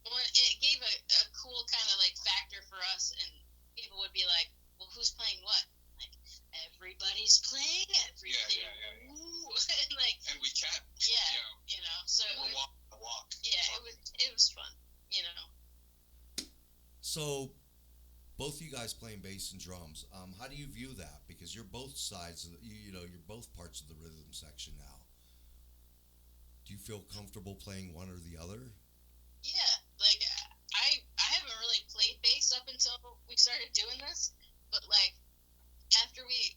Speaker 2: Well, it gave a cool kind of like factor for us, and people would be like, well, who's playing what? Everybody's playing everything.
Speaker 3: Yeah.
Speaker 2: Ooh.
Speaker 3: And we can.
Speaker 2: So
Speaker 3: we're walking the walk.
Speaker 2: Yeah, it was fun.
Speaker 1: So, both you guys playing bass and drums. How do you view that? Because you're both sides. You're both parts of the rhythm section now. Do you feel comfortable playing one or the other?
Speaker 2: Yeah, like I haven't really played bass up until we started doing this, but like. After we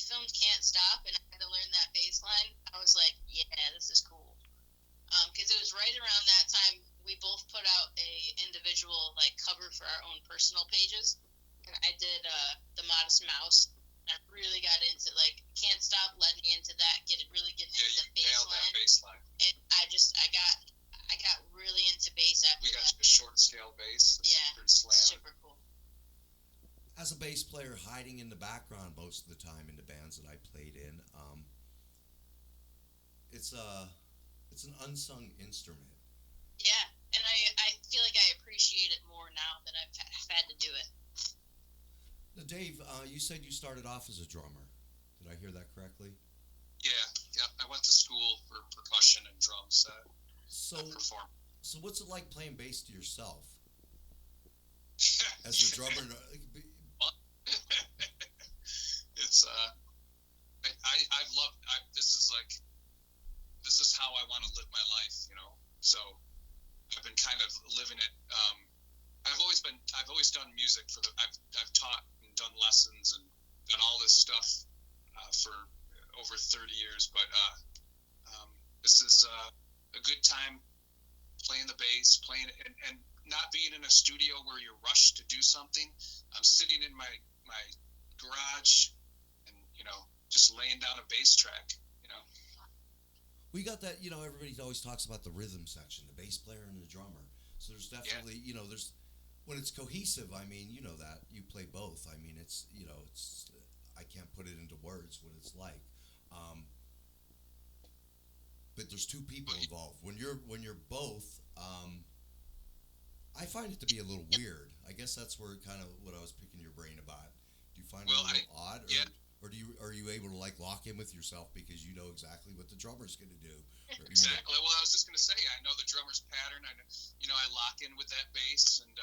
Speaker 2: filmed Can't Stop and I had to learn that bass line, I was like, yeah, this is cool. Because it was right around that time we both put out a individual like cover for our own personal pages, and I did the Modest Mouse. And I really got into like Can't Stop, led me into that, really getting into the bass line.
Speaker 3: That bass line.
Speaker 2: And I got really into bass after that.
Speaker 3: We got a short scale bass.
Speaker 2: Super cool.
Speaker 1: As a bass player, hiding in the background most of the time in the bands that I played in, it's an unsung instrument.
Speaker 2: Yeah, and I feel like I appreciate it more now that I've had to do it.
Speaker 1: Now, Dave, you said you started off as a drummer. Did I hear that correctly?
Speaker 3: Yeah. I went to school for percussion and drums.
Speaker 1: So,
Speaker 3: perform.
Speaker 1: so what's it like playing bass to yourself as the drummer?
Speaker 3: It's I've loved. This is how I want to live my life. So I've been kind of living it. I've always done music I've taught and done lessons and done all this stuff for over 30 years, but this is a good time playing the bass, playing it, and not being in a studio where you're rushed to do something. I'm sitting in my garage and just laying down a bass track.
Speaker 1: We got that. Everybody always talks about the rhythm section, the bass player and the drummer. So there's definitely, there's when it's cohesive. I mean, that you play both. I mean, it's I can't put it into words what it's like. But there's two people involved. When you're both, I find it to be a little weird. I guess that's where kind of what I was picking your brain about. Do you find it a little odd, or are you able to lock in with yourself because you know exactly what the drummer's going to do?
Speaker 3: Exactly. Well, I was just going to say, I know the drummer's pattern. I lock in with that bass, and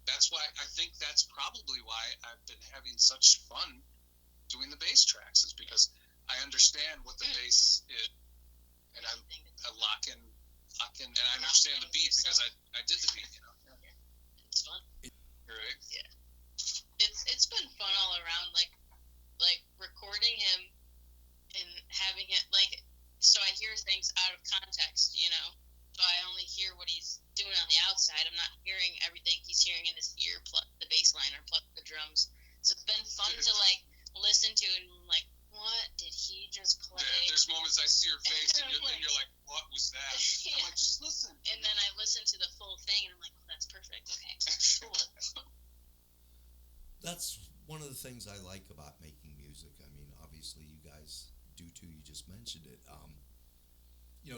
Speaker 3: that's why I think that's probably why I've been having such fun doing the bass tracks, is because I understand what the bass is, and I lock in, and I understand the beat because I did the beat.
Speaker 2: It's fun.
Speaker 3: Right?
Speaker 2: Yeah. It's been fun all around, like recording him and having it so I hear things out of context, so I only hear what he's doing on the outside. I'm not hearing everything he's hearing in his ear, plus the bass line or plus the drums. So it's been fun to listen to and what did he just play?
Speaker 3: Yeah, there's moments I see your face and you're like, what was that?
Speaker 2: Yeah.
Speaker 3: I'm like, just listen.
Speaker 2: And then I listen to the full thing and I'm like, oh, that's perfect. Okay, cool.
Speaker 1: That's one of the things I like about making music. I mean, obviously you guys do too. You just mentioned it.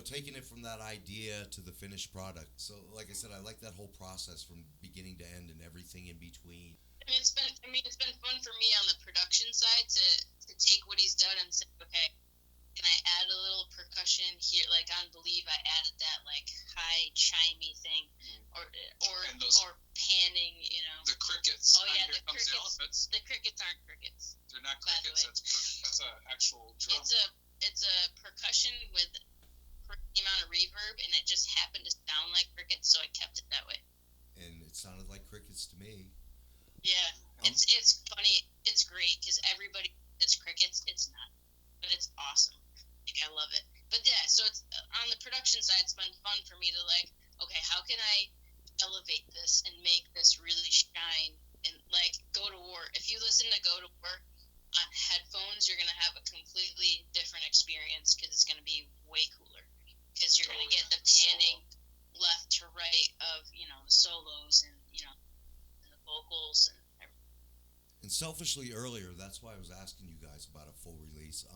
Speaker 1: Taking it from that idea to the finished product. So, like I said, I like that whole process from beginning to end and everything in between.
Speaker 2: It's been fun for me on the production side to take what he's done and say, okay, can I add a little percussion here? Like on Believe, I added that high chimey thing, or panning,
Speaker 3: The crickets.
Speaker 2: Oh yeah,
Speaker 3: Here
Speaker 2: the
Speaker 3: comes
Speaker 2: crickets.
Speaker 3: the elephants.
Speaker 2: The crickets aren't crickets.
Speaker 3: They're not
Speaker 2: By the
Speaker 3: crickets. That's an actual drum.
Speaker 2: It's a percussion with the amount of reverb, and it just happened to sound like crickets, so I kept it that way.
Speaker 1: And it sounded like crickets to me.
Speaker 2: Yeah, it's funny. It's great because everybody says crickets. It's not, but it's awesome. I love it. But yeah, so it's on the production side. It's been fun for me to okay, how can I elevate this and make this really shine and Go to War. If you listen to Go to War on headphones, you're gonna have a completely different experience because it's gonna be way cooler. Because you're going to get the panning left to right of, the solos and, and the vocals and everything.
Speaker 1: And selfishly earlier, that's why I was asking you guys about a full release.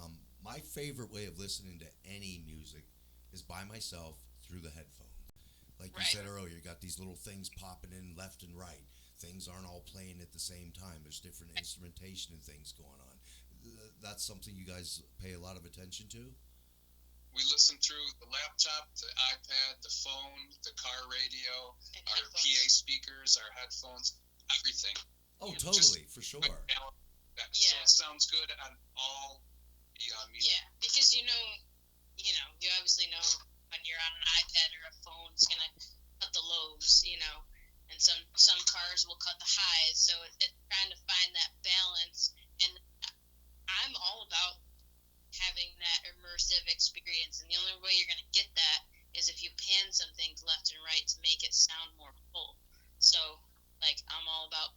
Speaker 1: My favorite way of listening to any music is by myself through the headphones. Like you said earlier, you got these little things popping in left and right. Things aren't all playing at the same time. There's different instrumentation and things going on. That's something you guys pay a lot of attention to?
Speaker 3: We listen through the laptop, the iPad, the phone, the car radio,
Speaker 2: And
Speaker 3: our
Speaker 2: headphones.
Speaker 3: PA speakers, our headphones, everything.
Speaker 1: Oh, totally, for sure.
Speaker 3: So it sounds good on all the music.
Speaker 2: Yeah, because you obviously know when you're on an iPad or a phone, it's going to cut the lows, and some cars will cut the highs. So it's trying to find that balance. And I'm all about having that immersive experience, and the only way you're going to get that is if you pan some things left and right to make it sound more full. So I'm all about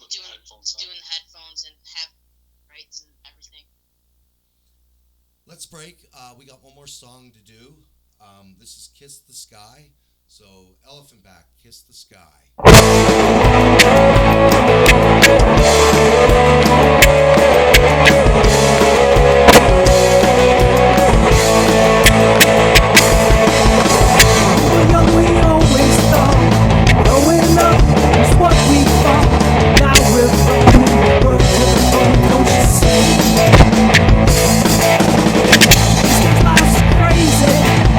Speaker 2: doing the headphones and have rights and everything.
Speaker 1: Let's break. We got one more song to do. This is Kiss the Sky. So Elephant Back, Kiss the Sky.
Speaker 4: Crazy.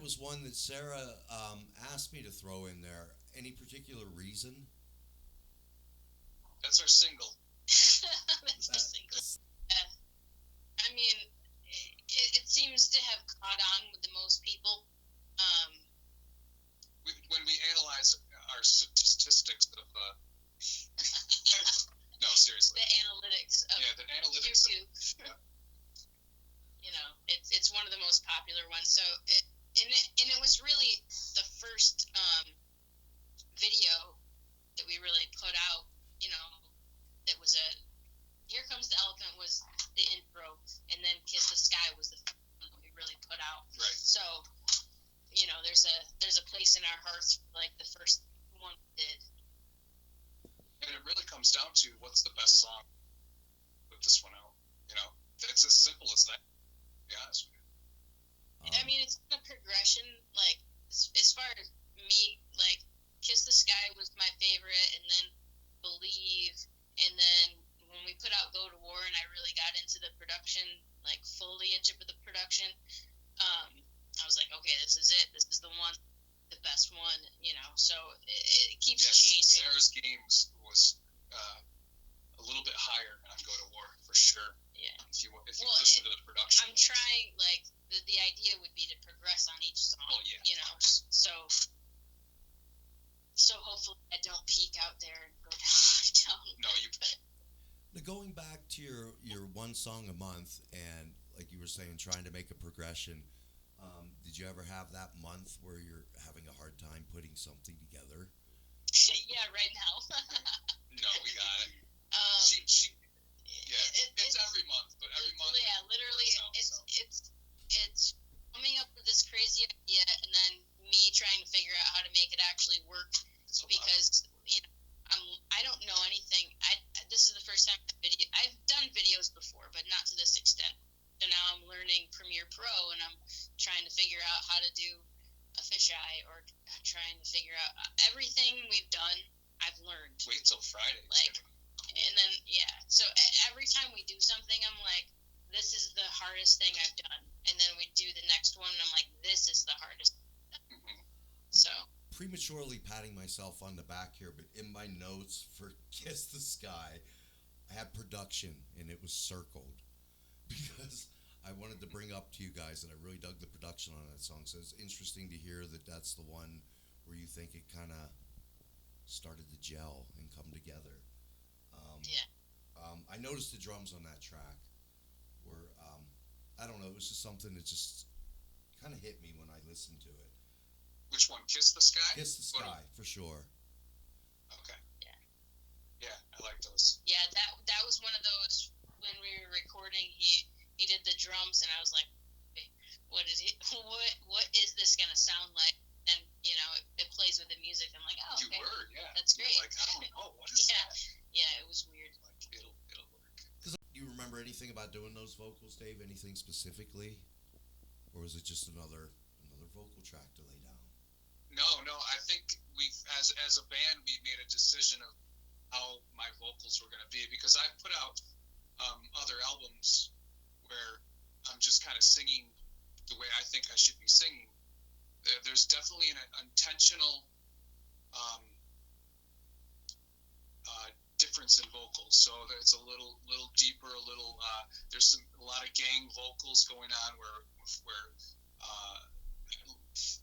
Speaker 1: was one that Sarah asked me to throw in there. Any particular reason?
Speaker 3: That's our single.
Speaker 2: That's the single. I mean, it seems to have caught on with the most people.
Speaker 3: When we analyze our statistics of, no, seriously.
Speaker 2: The analytics of
Speaker 3: the analytics
Speaker 2: YouTube.
Speaker 3: Yeah.
Speaker 2: You know, it's one of the most popular ones. So it was really the first video that we really put out. You know, that was Here Comes the Elephant was the intro, and then Kiss the Sky was the first one that we really put out.
Speaker 3: Right.
Speaker 2: So, you know, there's a place in our hearts for, like, the first one we did.
Speaker 3: And it really comes down to what's the best song. Put this one out. You know, it's as simple as that. To be honest with you.
Speaker 2: I mean, it's a progression. Like, as far as me, like, Kiss the Sky was my favorite, and then Believe, and then when we put out Go to War and I really got into the production, like fully into the production, I was like, okay, this is it. This is the one, the best one, you know. So it keeps changing.
Speaker 3: Sarah's games was a little bit higher on Go to War for sure.
Speaker 2: Yeah.
Speaker 3: If you listen to the production,
Speaker 2: I'm trying, like, the idea would be to progress on each song.
Speaker 3: Oh yeah.
Speaker 2: You know, so hopefully I don't peak out there and go down.
Speaker 3: No, you.
Speaker 1: Now, going back to your one song a month, and like you were saying, trying to make a progression, did you ever have that month where you're having a hard time putting something together?
Speaker 2: Yeah, right now.
Speaker 3: No, we got it. It's every month, but every month.
Speaker 2: Yeah, literally, it's coming up with this crazy idea, and then me trying to figure out how to make it actually work. Because, you know, I don't know anything. This is the first time I've done videos before, but not to this extent. So now I'm learning Premiere Pro, and I'm trying to figure out how to do a fisheye, or trying to figure out everything we've done. I've learned.
Speaker 3: Wait till Friday.
Speaker 2: And then so every time we do something, I'm like, this is the hardest thing I've done, and then we do the next one, and I'm like, this is the hardest.
Speaker 3: Mm-hmm.
Speaker 2: So.
Speaker 1: Prematurely patting myself on the back here, but in my notes for Kiss the Sky, I had production, and it was circled because I wanted to bring up to you guys that I really dug the production on that song. So it's interesting to hear that that's the one where you think it kind of started to gel and come together. I noticed the drums on that track were, I don't know, it was just something that just kind of hit me when I listened to it.
Speaker 3: Which one? Kiss the Sky?
Speaker 1: Kiss the Sky, for sure.
Speaker 3: Okay.
Speaker 2: Yeah.
Speaker 3: Yeah, I like those.
Speaker 2: Yeah, that was one of those when we were recording. He did the drums, and I was like, hey, what is this gonna sound like? And you know, it plays with the music. I'm like, oh, okay.
Speaker 3: You were, yeah.
Speaker 2: That's great.
Speaker 3: You're like, I don't know, what is that?
Speaker 2: Yeah, it was weird.
Speaker 3: Like, it'll work.
Speaker 1: Do you remember anything about doing those vocals, Dave? Anything specifically, or was it just another vocal track to lay down?
Speaker 3: No. I think as a band, we made a decision of how my vocals were going to be, because I've put out other albums where I'm just kind of singing the way I think I should be singing. There's definitely an intentional difference in vocals, so it's a little deeper, there's a lot of gang vocals going on where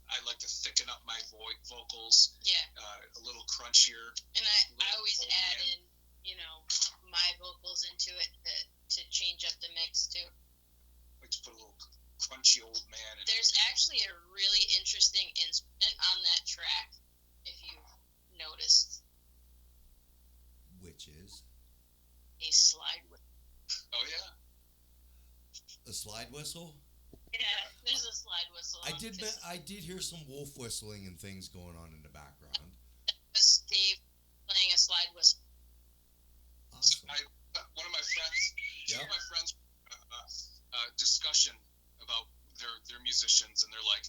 Speaker 3: I like to thicken up my vocals.
Speaker 2: Yeah.
Speaker 3: A little crunchier.
Speaker 2: And I always add in, you know, my vocals into it to change up the mix too.
Speaker 3: I like to put a little crunchy old man in.
Speaker 2: There's actually a really interesting instrument on that track, if you noticed.
Speaker 1: Which is?
Speaker 2: A slide whistle.
Speaker 3: Oh yeah.
Speaker 1: A slide whistle?
Speaker 2: Yeah, there's a slide whistle.
Speaker 1: I did hear some wolf whistling and things going on in the background.
Speaker 2: That was Dave playing a slide whistle.
Speaker 1: Awesome.
Speaker 3: One of my friends, two of my friends, discussion about their musicians, and they're like,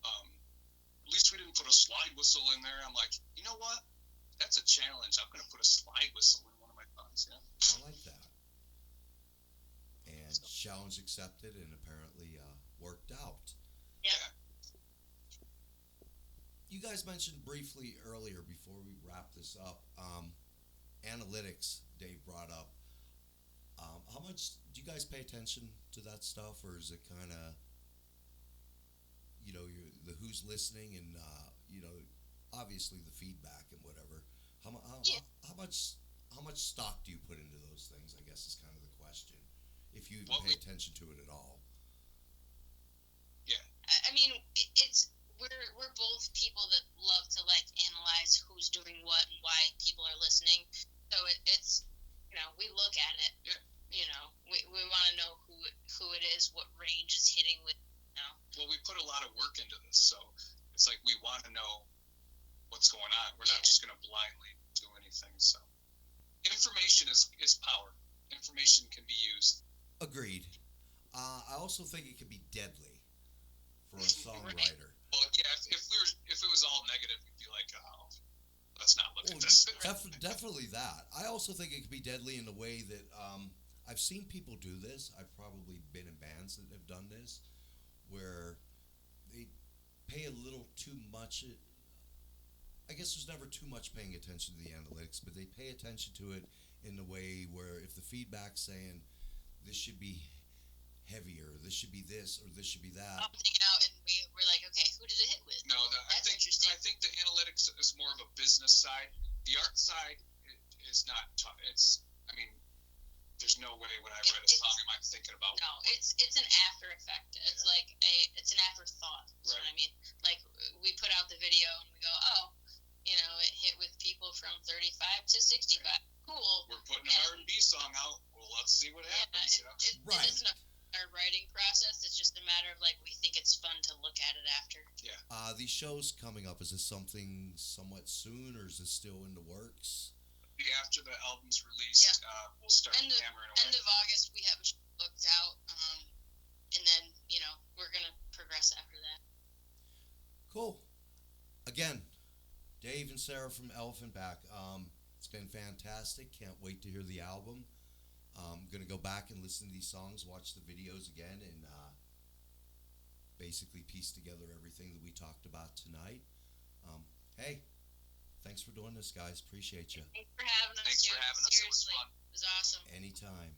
Speaker 3: at least we didn't put a slide whistle in there. I'm like, you know what? That's a challenge. I'm going to put a slide whistle in one of my songs. Yeah.
Speaker 1: I like that. And challenge accepted, and apparently worked out.
Speaker 2: Yeah.
Speaker 1: you guys mentioned briefly earlier before we wrap this up, analytics. Dave brought up. How much do you guys pay attention to that stuff, or is it kind of, the who's listening and obviously the feedback and whatever?
Speaker 2: Yeah.
Speaker 1: How much stock do you put into those things? I guess is kind of the question. If you even
Speaker 3: Well,
Speaker 1: pay attention to it at all.
Speaker 3: Yeah.
Speaker 2: I mean, it's we're both people that love to like analyze who's doing what and why people are listening. So it's we look at it.
Speaker 3: Yeah.
Speaker 2: We want to know who it is, what range is hitting with.
Speaker 3: Well, we put a lot of work into this, so it's like we want to know what's going on. We're not just going to blindly do anything. So information is power. Information can be used.
Speaker 1: Agreed. I also think it could be deadly for a songwriter.
Speaker 3: Well, yeah. If it was all negative, we'd be like, oh, let's not look
Speaker 1: Well,
Speaker 3: at this.
Speaker 1: definitely that. I also think it could be deadly in the way that I've seen people do this. I've probably been in bands that have done this, where they pay a little too much. I guess there's never too much paying attention to the analytics, but they pay attention to it in the way where if the feedback's saying this should be heavier, this should be this, or this should be that.
Speaker 2: Something out, and we're like, okay, who did it hit with?
Speaker 3: No,
Speaker 2: That's interesting.
Speaker 3: I think the analytics is more of a business side. The art side is not. It's. I mean, there's no way when I write a song am I thinking about.
Speaker 2: No, it's an after effect. It's like it's an afterthought. That's what I mean. Like we put out the video and we go, oh, it hit with people from 35 to 65. Cool.
Speaker 3: We're putting an R&B song out. Well, let's see what happens.
Speaker 2: It isn't our writing process. It's just a matter of like we think it's fun to look at it after.
Speaker 3: Yeah.
Speaker 1: These shows coming up, is this something somewhat soon, or is this still in the works?
Speaker 3: After the album's released, we'll start hammering away.
Speaker 2: End of August, we have a show booked out, and then we're gonna progress after that.
Speaker 1: Cool. Again, Dave and Sarah from Elephant Back. It's been fantastic. Can't wait to hear the album. I'm gonna go back and listen to these songs, watch the videos again, and basically piece together everything that we talked about tonight. Hey, thanks for doing this, guys. Appreciate you.
Speaker 2: Thanks for having us.
Speaker 3: Thanks for having us. It was
Speaker 2: Seriously,
Speaker 3: fun.
Speaker 2: It was awesome.
Speaker 1: Anytime.